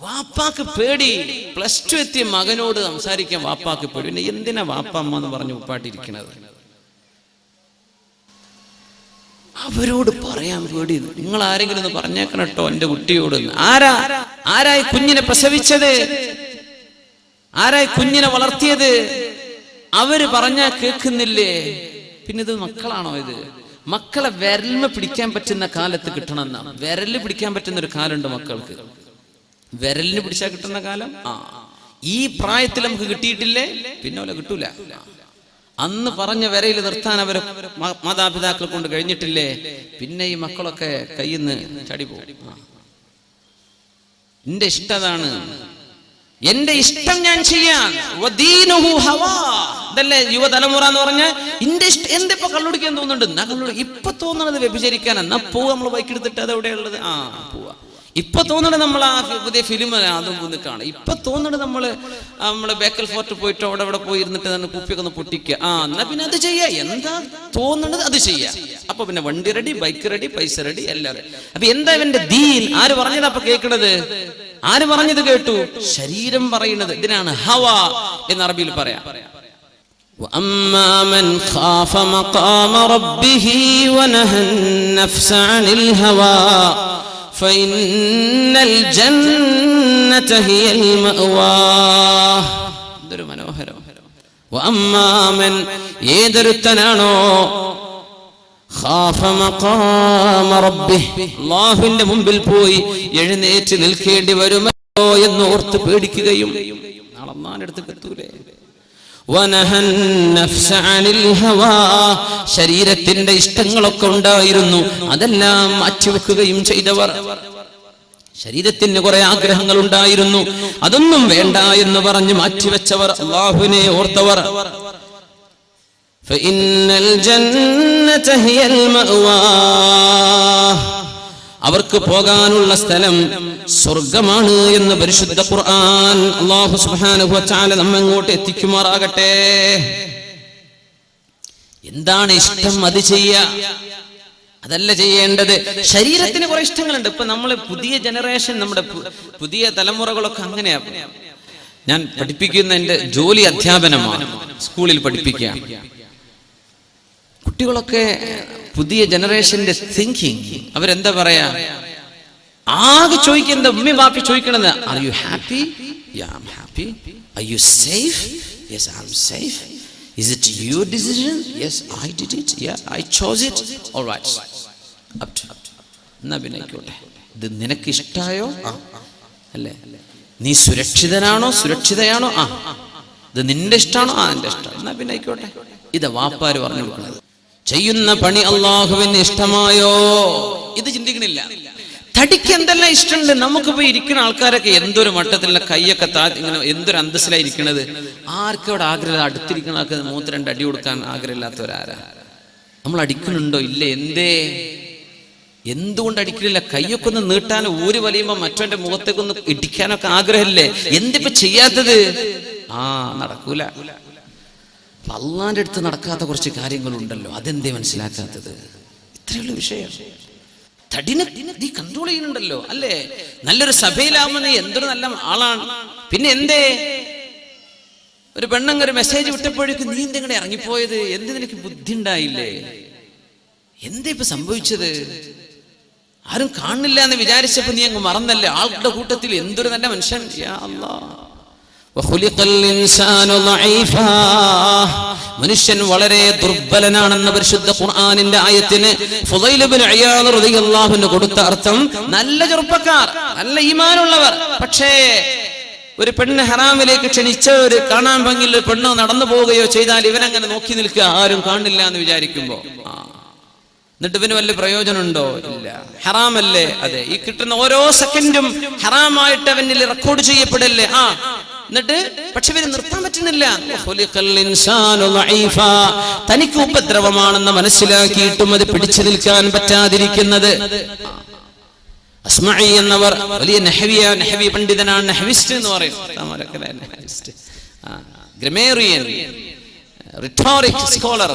വാപ്പാക്ക് പേടി. പ്ലസ് ടു എത്തിയ മകനോട് സംസാരിക്കാൻ വാപ്പാക്ക് പേടി. പിന്നെ എന്തിനാ വാപ്പ അമ്മ എന്ന് പറഞ്ഞ് ഉപ്പാട്ടിരിക്കണത്? അവരോട് പറയാൻ പേടി. നിങ്ങൾ ആരെങ്കിലും ഒന്ന് പറഞ്ഞേക്കണം കേട്ടോ എന്റെ കുട്ടിയോട്. ആരായി കുഞ്ഞിനെ പ്രസവിച്ചത്? ആരായി കുഞ്ഞിനെ വളർത്തിയത്? അവര് പറഞ്ഞാ കേൾക്കുന്നില്ലേ? പിന്നെ ഇത് മക്കളാണോ? ഇത് മക്കളെ വിരലിമ പിടിക്കാൻ പറ്റുന്ന കാലത്ത് കിട്ടണമെന്നാണ്. വിരല് പിടിക്കാൻ പറ്റുന്ന ഒരു കാലുണ്ട് മക്കൾക്ക്. വിരലിന് പിടിച്ചാൽ കിട്ടുന്ന കാലം ഈ പ്രായത്തിൽ നമുക്ക് കിട്ടിയിട്ടില്ലേ, പിന്നെ ഓല കിട്ടൂല. അന്ന് പറഞ്ഞ വിരയിൽ നിർത്താൻ അവരെ മാതാപിതാക്കളെ കൊണ്ട് കഴിഞ്ഞിട്ടില്ലേ, പിന്നെ ഈ മക്കളൊക്കെ കയ്യിൽ നിന്ന് ചാടി പോകും. എന്റെ ഇഷ്ടതാണ്, എന്റെ ഇഷ്ടം ഞാൻ ചെയ്യാൻ. ഇതല്ലേ യുവതലമുറ എന്ന് പറഞ്ഞാൽ എന്റെ ഇഷ്ടം. എന്തിപ്പോ കള്ളുടിക്കാൻ തോന്നുന്നുണ്ട്? ഇപ്പൊ തോന്നണത് വ്യഭിചരിക്കാൻ. എന്നാ പോവാ, നമ്മൾ ബൈക്ക് എടുത്തിട്ട് അത് എവിടെയുള്ളത്? പോവാ. ഇപ്പൊ തോന്നണത് നമ്മൾ ആ പുതിയ ഫിലിം അതും ഒന്ന് കാണാം. ഇപ്പൊ തോന്നണത് നമ്മള് ബേക്കൽ ഫോർട്ട് പോയിട്ട് അവിടെ പോയി ഇരുന്നിട്ട് തന്നെ കുപ്പിയൊക്കെ ഒന്ന് പൊട്ടിക്കുക. എന്നാ പിന്നെ അത് ചെയ്യാ. എന്താ തോന്നണത് അത് ചെയ്യാ. അപ്പൊ പിന്നെ വണ്ടി റെഡി, ബൈക്ക് റെഡി, പൈസ റെഡി, എല്ലാം റെഡി. അപ്പൊ എന്താ ഇവന്റെ ദീൻ? ആര് പറഞ്ഞത് അപ്പൊ കേൾക്കണത്? ആര് പറഞ്ഞത് കേട്ടു? ശരീരം പറയുന്നത്. ഇതിനാണ് ഹവ എന്ന് അറബിയിൽ പറയാം. وأما من خاف مقام ربه ونهى النفس عن الهوى فإن الجنة هي المأوى. وأما من ഏതൊരുത്തനാണോ ഖാഫ മഖാമ റബ്ബിഹി അല്ലാഹുവിന്റെ മുമ്പിൽ പോയി എഴുന്നേറ്റ് നിൽക്കേണ്ടി വരുമോ എന്ന് ഓർത്ത് പേടിക്കുകയും നാളെ അല്ലാഹുവിന്റെ അടുത്ത് എത്തൂലേ. വനഹൻ നഫ്സ അനിൽ ഹവാ ശരീരത്തിന്റെ ഇഷ്ടങ്ങളൊക്കെ ഉണ്ടായിരുന്നു, അതെല്ലാം മാറ്റിവെക്കുകയും ചെയ്തവർ. ശരീരത്തിന് കുറെ ആഗ്രഹങ്ങൾ ഉണ്ടായിരുന്നു, അതൊന്നും വേണ്ട എന്ന് പറഞ്ഞ് മാറ്റിവെച്ചവർ, അല്ലാഹുവിനെ ഓർത്തവർ. ഫഇന്നൽ ജന്നത ഹിയൽ മഅവാ അവർക്ക് പോകാനുള്ള സ്ഥലം സ്വർഗമാണ് എന്ന് പരിശുദ്ധ ഖുർആൻ. അല്ലാഹു സുബ്ഹാനഹു വ തആല നമ്മെ അങ്ങോട്ട് എത്തിക്കുമാറാകട്ടെ. എന്താണ് ഇഷ്ടം അത് ചെയ്യുക, അതല്ല ചെയ്യേണ്ടത്. ശരീരത്തിന് കുറെ ഇഷ്ടങ്ങളുണ്ട്. ഇപ്പൊ നമ്മള് പുതിയ ജനറേഷൻ, നമ്മുടെ പുതിയ തലമുറകളൊക്കെ അങ്ങനെയാ. ഞാൻ പഠിപ്പിക്കുന്ന എന്റെ ജോലി അധ്യാപനമാണ്, സ്കൂളിൽ പഠിപ്പിക്കുക. കുട്ടികളൊക്കെ പുതിയ ജനറേഷന്റെ തിങ്കിങ്, അവരെന്താ പറയാ, ആകെ ചോദിക്കുന്നത് ഉമ്മി ബാപ്പി ചോദിക്കണത്, are you happy? Yeah I am happy. Are you safe? Yes I am safe. Is it your decision? Yes, I did it. Yeah, I chose it. All right. Up to. എന്നാ പിന്നെ ആയിക്കോട്ടെ. ഇത് നിനക്ക് ഇഷ്ടായോ? അല്ലേ? നീ സുരക്ഷിതനാണോ സുരക്ഷിതയാണോ? ഇത് നിന്റെ ഇഷ്ടമാണോ? എന്റെ ഇഷ്ടം. എന്നാ പിന്നെ ആയിക്കോട്ടെ. ഇത് വാപ്പാര് പറഞ്ഞു കൊടുക്കുന്നത്. ചെയ്യുന്ന പണി അള്ളാഹുവിന് ഇഷ്ടമായോ? ഇത് ചിന്തിക്കണില്ല. തടിക്ക് എന്തെല്ലാം ഇഷ്ടമുണ്ട്. നമുക്കിപ്പോ ഇരിക്കുന്ന ആൾക്കാരൊക്കെ എന്തൊരു മട്ടത്തിലുള്ള കൈയൊക്കെ ഇങ്ങനെ എന്തൊരു അന്തസ്സിലായിരിക്കണത്. ആർക്കും അവിടെ ആഗ്രഹം, അടുത്തിരിക്കുന്ന ആൾക്ക് 3-2 അടി കൊടുക്കാൻ ആഗ്രഹമില്ലാത്തവരാരാ? നമ്മൾ അടിക്കണുണ്ടോ? ഇല്ല. എന്തേ? എന്തുകൊണ്ട് അടിക്കണില്ല? കൈയൊക്കെ ഒന്ന് നീട്ടാൻ ഊരി വലിയുമ്പോ മറ്റവന്റെ മുഖത്തേക്കൊന്ന് ഇടിക്കാനൊക്കെ ആഗ്രഹമില്ലേ? എന്തിപ്പോ ചെയ്യാത്തത്? നടക്കൂല. അള്ളാന്റെ അടുത്ത് നടക്കാത്ത കുറച്ച് കാര്യങ്ങളുണ്ടല്ലോ, അതെന്തേ മനസ്സിലാക്കാത്തത്? ഇത്രയുള്ള വിഷയം. തടിനെ നീ കൺട്രോൾ ചെയ്യുന്നുണ്ടല്ലോ, അല്ലേ? നല്ലൊരു സഭയിലാവുമ്പോ നീ എന്തൊരു നല്ല ആളാണ്. പിന്നെ എന്തേ ഒരു പെണ്ണങ്ങൊരു മെസ്സേജ് വിട്ടപ്പോഴേക്കും നീ എന്തെങ്ങനെ ഇറങ്ങിപ്പോയത്? എന്ത് നിനക്ക് ബുദ്ധി ഉണ്ടായില്ലേ? എന്തേ ഇപ്പൊ സംഭവിച്ചത്? ആരും കാണില്ല എന്ന് വിചാരിച്ചപ്പോ നീ അങ്ങ് മറന്നല്ലേ? ആളുടെ കൂട്ടത്തിൽ എന്തൊരു നല്ല മനുഷ്യൻ. യാ അല്ലാഹ്. മനുഷ്യൻ വളരെ ദുർബലനാണെന്ന പരിശുദ്ധ ഖുർആനിന്റെ ആയത്തിന് ഫുളൈൽ ഇബ്നു ഇയാദ് റളിയല്ലാഹു അൻഹു കൊടുത്ത അർത്ഥം നല്ല ചെറുപ്പക്കാർ, നല്ല ഈമാനുള്ളവർ. പക്ഷേ ഒരു പെണ്ണ് ഹറാമിലേക്ക് ക്ഷണിച്ച ഒരു കാണാൻ ഭംഗിയിൽ ഒരു പെണ്ണ് നടന്നു പോവുകയോ ചെയ്താൽ ഇവനങ്ങനെ നോക്കി നിൽക്കുക, ആരും കാണില്ല എന്ന് വിചാരിക്കുമ്പോ. എന്നിട്ട് ഇവന് വല്ല പ്രയോജനമുണ്ടോ? ഇല്ല. ഹറാമല്ലേ? അതെ. ഈ കിട്ടുന്ന ഓരോ സെക്കൻഡും ഹറാമായിട്ട് അവനിൽ റെക്കോർഡ് ചെയ്യപ്പെടല്ലേ? എന്നിട്ട് പക്ഷെ ഇവന് നിർത്താൻ പറ്റുന്നില്ല. തനിക്ക് ഉപദ്രവമാണെന്ന് മനസ്സിലാക്കിയിട്ടും അത് പിടിച്ചു നിൽക്കാൻ പറ്റാതിരിക്കുന്നത്. അസ്മഈ എന്നവർ വലിയ നഹവി പണ്ഡിതനാണ്. നഹവിസ്റ്റ് എന്ന് പറയും. ഗ്രമേറിയൻ, റിട്ടോറിക് സ്കോളർ,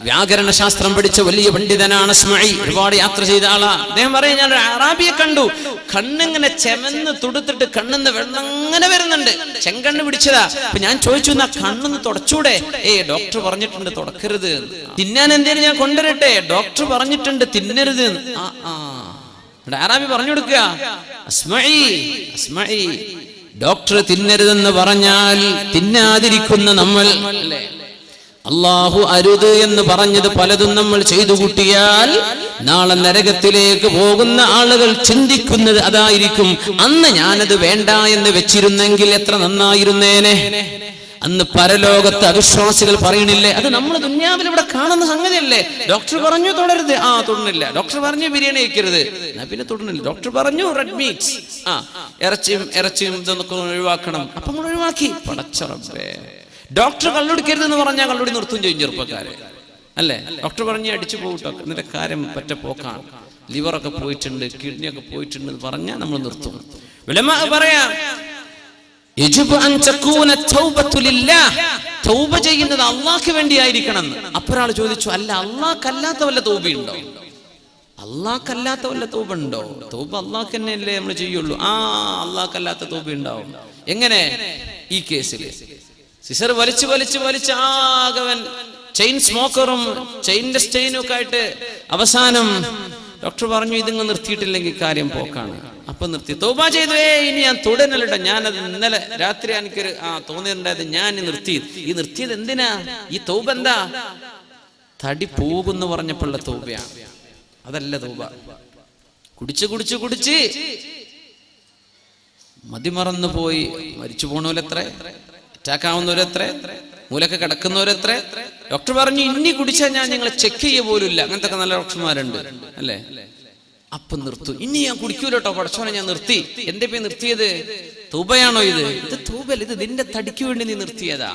വ്യാകരണ ശാസ്ത്രം പഠിച്ച വലിയ പണ്ഡിതനാണ് അസ്മഈ. ഒരുപാട് യാത്ര ചെയ്ത ആളാ. അദ്ദേഹം പറയും, ഞാൻ ഒരു അറാബിയെ കണ്ടു, കണ്ണിങ്ങനെ ചെമന്ന് തുടുത്തിട്ട് കണ്ണിന്ന് വെള്ളം അങ്ങനെ വരുന്നുണ്ട്, ചെങ്കണ്ണ് പിടിച്ചതാ. അപ്പൊ ഞാൻ ചോദിച്ചു, എന്നാ കണ്ണിന്ന് തുടച്ചൂടെ? ഡോക്ടർ പറഞ്ഞിട്ടുണ്ട് തുടക്കരുത്. തിന്നാൻ എന്തേലും ഞാൻ കൊണ്ടുവരട്ടെ? ഡോക്ടർ പറഞ്ഞിട്ടുണ്ട് തിന്നരുത്. അറാബി പറഞ്ഞു കൊടുക്കുക, അസ്മഈ ഡോക്ടർ തിന്നരുതെന്ന് പറഞ്ഞാൽ തിന്നാതിരിക്കുന്ന നമ്മൾ, അല്ലേ? അല്ലാഹു അരുത് എന്ന് പറഞ്ഞത് പലതും നമ്മൾ ചെയ്തു കൂട്ടിയാൽ നാളെ നരകത്തിലേക്ക് പോകുന്ന ആളുകൾ ചിന്തിക്കുന്നത് അതായിരിക്കും. അന്ന് ഞാനത് വേണ്ട എന്ന് വെച്ചിരുന്നെങ്കിൽ എത്ര നന്നായിരുന്നേനെ. അന്ന് പരലോകത്ത് അവിശ്വാസികൾ പറയണില്ലേ, അത് നമ്മൾ ദുന്യാവിൽ ഇവിടെ കാണുന്ന സംഗതിയല്ലേ? ഡോക്ടർ പറഞ്ഞു തുടരുത്, തുടർന്നില്ല. ഡോക്ടർ പറഞ്ഞു ബിരിയാണി കഴിക്കരുത്, പിന്നെ തുടർന്നില്ല. ഡോക്ടർ പറഞ്ഞു റെഡ് മീറ്റ്സ്, ഇറച്ചിയും ഇതൊക്കെ ഒഴിവാക്കണം, അപ്പൊ നമ്മൾ ഒഴിവാക്കി. പടച്ച റബ്ബേ. ഡോക്ടർ കള്ളുടിക്കരുത് എന്ന് പറഞ്ഞാൽ കള്ളുടി നിർത്തും ചെയ്യും ചെറുപ്പക്കാരെ, അല്ലേ? ഡോക്ടർ പറഞ്ഞ് അടിച്ചു പോകട്ടോ, എന്നിട്ട് കാര്യം പറ്റ പോക്കാണ്, ലിവറൊക്കെ പോയിട്ടുണ്ട്, കിഡ്നിയൊക്കെ പോയിട്ടുണ്ട് എന്ന് പറഞ്ഞാൽ നമ്മൾ നിർത്തും. ഉലമാ പറയാം, തൗബ ചെയ്യുന്നത് അള്ളാഹ്ക്ക് വേണ്ടിയായിരിക്കണം. അപ്പൊരാൾ ചോദിച്ചു, അല്ല അള്ളാഹ്ക്കല്ലാത്ത വല്ല തൗബയുണ്ടോ? അള്ളാഹ്ക്കല്ലാത്ത വല്ല തൗബ ഉണ്ടോ? തൗബ അള്ളാഹ്ക്ക് തന്നെയല്ലേ നമ്മൾ ചെയ്യുള്ളൂ. അള്ളാഹ്ക്കല്ലാത്ത തൗബ ഉണ്ടാവും. എങ്ങനെ? ഈ കേസിൽ സിസർ വലിച്ച് ആകവൻ ചെയിൻ സ്മോക്കറും ചെയിൻ്റെ സ്റ്റെയിനും ഒക്കെ ആയിട്ട് അവസാനം ഡോക്ടർ പറഞ്ഞു ഇതിങ്ങ് നിർത്തിയിട്ടില്ലെങ്കിൽ കാര്യം പോക്കാണ്. അപ്പൊ നിർത്തി. തൗബ ചെയ്തു. ഇനി ഞാൻ തുടരല്ലോ, ഞാനത് ഇന്നലെ രാത്രി എനിക്കൊരു തോന്നിയിട്ടുണ്ടായത് ഞാൻ നിർത്തിയത് എന്തിനാ? ഈ തൗബ എന്താ? തടി പോകുന്നു പറഞ്ഞപ്പോഴുള്ള തൗബയാണ്, അതല്ല തൗബ. കുടിച്ച് മതിമറന്നു പോയി മരിച്ചു പോണവരെത്ര, അറ്റാക്ക് ആവുന്നവരെത്ര, മൂലൊക്കെ കിടക്കുന്നവരെത്ര. ഡോക്ടർ പറഞ്ഞു ഇനി കുടിച്ചാൽ ഞാൻ നിങ്ങളെ ചെക്ക് ചെയ്യ പോലുമില്ല. അങ്ങനത്തെ ഒക്കെ നല്ല ഡോക്ടർമാരുണ്ട് അല്ലേ. അപ്പൊ നിർത്തു. ഇനി ഞാൻ കുടിക്കൂലോട്ടോ പടച്ചോനെ, ഞാൻ നിർത്തി. എന്റെ പേര് നിർത്തിയത്? തൗബയാണോ ഇത്? ഇത് തൗബല്ല, ഇത് നിന്റെ തടിക്ക് വേണ്ടി നീ നിർത്തിയതാ.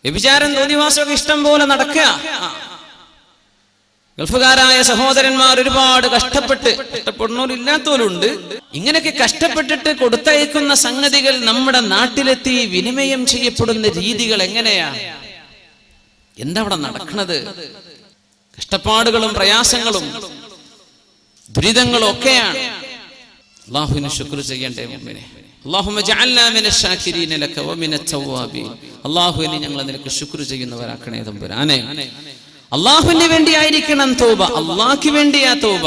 വ്യഭിചാരം തോന്നിവാസമൊക്കെ ഇഷ്ടം പോലെ നടക്കുക. ഗൾഫുകാരായ സഹോദരന്മാർ ഒരുപാട് കഷ്ടപ്പെടുന്നവരില്ലാത്തവരുണ്ട്. ഇങ്ങനെയൊക്കെ കഷ്ടപ്പെട്ടിട്ട് കൊടുത്തയക്കുന്ന സംഗതികൾ നമ്മുടെ നാട്ടിലെത്തി വിനിമയം ചെയ്യപ്പെടുന്ന രീതികൾ എങ്ങനെയാ? എന്താ അവിടെ നടക്കുന്നത്? കഷ്ടപ്പാടുകളും പ്രയാസങ്ങളും ദുരിതങ്ങളും ഒക്കെയാണ്. അല്ലാഹുവിനെ ശുക്ർ ചെയ്യണ്ടേ മുഅ്മിനെ. അല്ലാഹുമ്മ ജഅൽനാ മിനശ് ശാകിരീന ലക വമിനത് തവ്വാബീൻ. അല്ലാഹുവിനെ ഞങ്ങളെ നിനക്ക് ശുക്ർ ചെയ്യുന്നവരാക്കണേ തമ്പുരാനെ. അള്ളാഹുവിന് വേണ്ടിയായിരിക്കണം തൗബ, അള്ളാഹ്ക്ക് വേണ്ടിയാ തൗബ.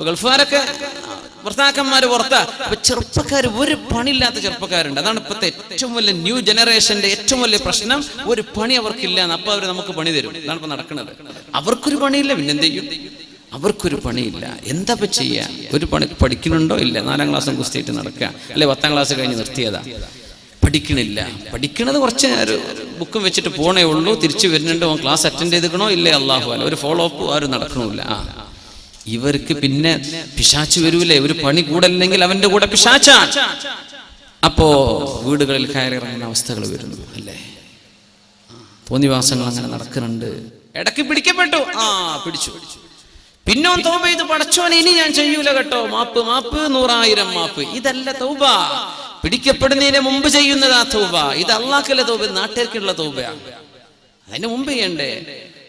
ഗൾഫുകാരൊക്കെ ഭർത്താക്കന്മാര് പുറത്താ. ചെറുപ്പക്കാര് ഒരു പണിയില്ലാത്ത ചെറുപ്പക്കാരുണ്ട്. അതാണ് ഇപ്പോഴത്തെ ഏറ്റവും വലിയ ന്യൂ ജനറേഷന്റെ ഏറ്റവും വലിയ പ്രശ്നം. ഒരു പണി അവർക്കില്ല. അപ്പൊ അവര് നമുക്ക് പണി തരും. അതാണ് ഇപ്പൊ നടക്കുന്നത്. അവർക്കൊരു പണിയില്ല, പിന്നെന്ത് ചെയ്യും? അവർക്കൊരു പണിയില്ല. എന്താ ചെയ്യാ? ഒരു പണി പഠിക്കുന്നുണ്ടോ? ഇല്ല. 4ാം ക്ലാസ്സും കുസ്തിയിട്ട് നടക്കുക, അല്ലെ 10ാം ക്ലാസ് കഴിഞ്ഞ് നിർത്തിയതാ. പഠിക്കണില്ല. പഠിക്കണത് കുറച്ച് ബുക്കും വെച്ചിട്ട് പോണേ ഉള്ളൂ. തിരിച്ചു വരുന്നുണ്ട്. ക്ലാസ് അറ്റൻഡ് ചെയ്തിക്കണോ ഇല്ലേ അല്ലാഹു അല്ല. ഒരു ഫോളോ അപ്പ് ആരും നടക്കണില്ല. ഇവർക്ക് പിന്നെ പിശാച്ച് വരൂലേ? ഒരു പണി കൂടല്ലെങ്കിൽ അവന്റെ കൂടെ പിശാച്ചാണ്. അപ്പോ വീടുകളിൽ കയറിയിറങ്ങുന്ന അവസ്ഥകൾ വരുന്നു അല്ലേ. തോന്നിവാസങ്ങൾ അങ്ങനെ നടക്കുന്നുണ്ട്. ഇടയ്ക്ക് പിടിക്കപ്പെട്ടു. പിടിച്ചു. പിന്നെ തൗബ ചെയ്ത് പടച്ചോനെ ഇനി ഞാൻ ചെയ്യൂല കേട്ടോ, മാപ്പ് 100,000 മാപ്പ്. ഇതല്ല തൗബ. പിടിക്കപ്പെടുന്നതിന് മുമ്പ് ചെയ്യുന്നതാ തൗബ. ഇത് അള്ളാഹ്ക്കുള്ള തൗബ, നാട്ടുകാർക്കുള്ള തൗബയാണ്. അതിന് മുമ്പ് ചെയ്യണ്ടേ?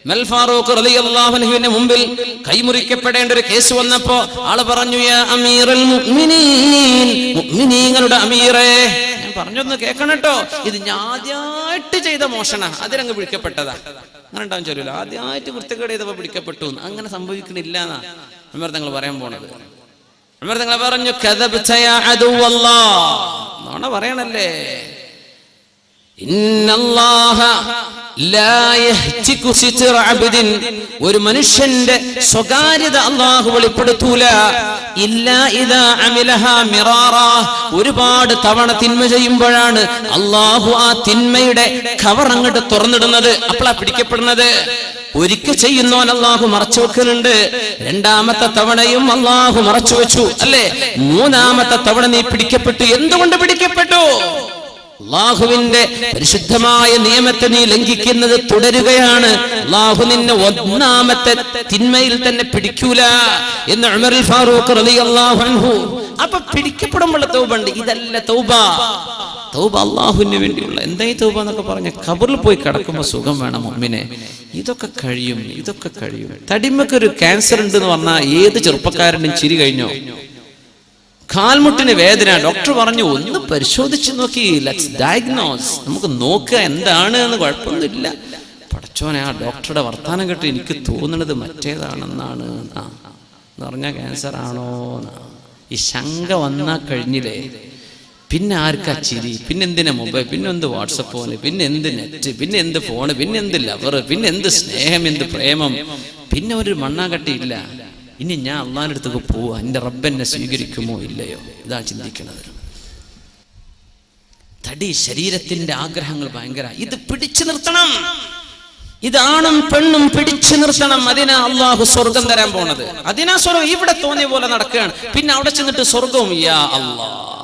ഉമർ ഫാറൂഖ് റളിയല്ലാഹു അൻഹുവിന്റെ മുമ്പിൽ കൈമുറിക്കപ്പെടേണ്ട ഒരു കേസ് വന്നപ്പോ ആള് പറഞ്ഞു, യാ അമീറുൽ മുഅ്മിനീൻ, മുഅ്മിനീങ്ങളുടെ അമീറേ. ഞാൻ പറഞ്ഞൊന്ന് കേൾക്കണം കേട്ടോ. ഇത് ഞാൻ ആദ്യമായിട്ട് ചെയ്ത മോഷണ, അതിലങ്ങ് പിടിക്കപ്പെട്ടതാ. അങ്ങനെ ഉണ്ടാവും ചൊല്ലൂല. ആദ്യമായിട്ട് വൃത്തികേട് ചെയ്തപ്പോ പിടിക്കപ്പെട്ടു. അങ്ങനെ സംഭവിക്കണില്ല എന്നാ ഉമർ തങ്ങൾ പറയാൻ പോണത്. ഉമർ തങ്ങൾ പറഞ്ഞു, കദബ്ത യാ അദുവല്ലാഹ്, നോണ പറയണല്ലേ. ഇന്നല്ലാഹ ലാ യഹ്തികു സിത്ര അബ്ദിൻ, ഒരു മനുഷ്യന്റെ സ്വകാര്യത അല്ലാഹു വെളിപ്പെടുത്തൂല. ഇല്ലാ ഇദാ അമിലഹാ മിറാറാ, ഒരുപാട് തവണ തിന്മ ചെയ്യുമ്പോഴാണ് അല്ലാഹു ആ തിന്മയുടെ കവർ അങ്ങോട്ട് തുറന്നിടുന്നത്. അപ്പോഴാ പിടിക്കപ്പെടുന്നത്. ഒരിക്കൽ ചെയ്യുന്നവൻ അല്ലാഹു മറച്ചു വെക്കുന്നുണ്ട്. 2ാമത്തെ തവണയും അല്ലാഹു മറച്ചു വെച്ചു അല്ലേ. 3ാമത്തെ തവണ നീ പിടിക്കപ്പെട്ടു. എന്തുകൊണ്ട് പിടിക്കപ്പെട്ടു? അല്ലാഹുവിന്റെ പരിശുദ്ധമായ നിയമത്തെ നീ ലംഘിക്കുന്നത് തുടരുകയാണ്. അല്ലാഹു നിന്നെ 1ാമത്തെ തിന്മയിൽ തന്നെ പിടിക്കൂല എന്ന് ഉമർ ഫാറൂഖ് റളിയല്ലാഹു അൻഹു. അപ്പൊ പിടിക്കപ്പെടുമ്പോൾ തൗബ ഉണ്ട്. ഇതല്ല തൗബ. തൗബ അല്ലാഹുവിന് വേണ്ടിയുള്ള. എന്തായി തൗബ എന്നൊക്കെ പറഞ്ഞ ഖബറിൽ പോയി കിടക്കുമ്പോൾ സുഖം വേണം മുഅ്മിനെ. ഇതൊക്കെ കഴിയും. തടിമക്കൊരു ക്യാൻസർ ഉണ്ട് എന്ന് പറഞ്ഞാൽ ഏത് ചെറുപ്പക്കാരനും ചിരി കഴിഞ്ഞോ? കാൽമുട്ടിന് വേദന, ഡോക്ടർ പറഞ്ഞു ഒന്ന് പരിശോധിച്ച് നോക്കി, ലെറ്റ്സ് ഡയഗ്നോസ്, നമുക്ക് നോക്കുക എന്താണ് എന്ന്. കുഴപ്പമൊന്നുമില്ല. പടച്ചോനെ, ആ ഡോക്ടറുടെ വർത്താനം കേട്ട് എനിക്ക് തോന്നുന്നത് മറ്റേതാണെന്നാണ്. എന്ന് പറഞ്ഞാൽ ക്യാൻസർ ആണോ? ഈ ശങ്ക വന്നാ കഴിഞ്ഞില്ലേ. പിന്നെ ആർക്കാ ചിരി? പിന്നെ എന്തിനാ മൊബൈൽ? പിന്നെ എന്ത് വാട്സപ്പ് ഫോണ്? പിന്നെ എന്ത് നെറ്റ്? പിന്നെ എന്ത് ഫോണ്? പിന്നെ എന്ത് ലവർ? പിന്നെ എന്ത് സ്നേഹം? എന്ത് പ്രേമം? പിന്നെ ഒരു മണ്ണാകട്ടിയില്ല. ഇനി ഞാൻ അള്ളാഹിന്റെ അടുത്തേക്ക് പോവാ, എൻ്റെ റബ്ബ് എന്നെ സ്വീകരിക്കുമോ ഇല്ലയോ? ഇതാ ചിന്തിക്കുന്നത്. തടി ശരീരത്തിന്റെ ആഗ്രഹങ്ങൾ ഭയങ്കര. ഇത് പിടിച്ചു നിർത്തണം. ഇതാണും പെണ്ണും പിടിച്ചു നിർത്തണം. അതിനാ അള്ളാഹു സ്വർഗം തരാൻ പോണത്. അതിനാ സ്വർഗം. ഇവിടെ തോന്നിയ പോലെ നടക്കുകയാണ്. പിന്നെ അവിടെ ചെന്നിട്ട് സ്വർഗവും യാ അല്ലാഹ്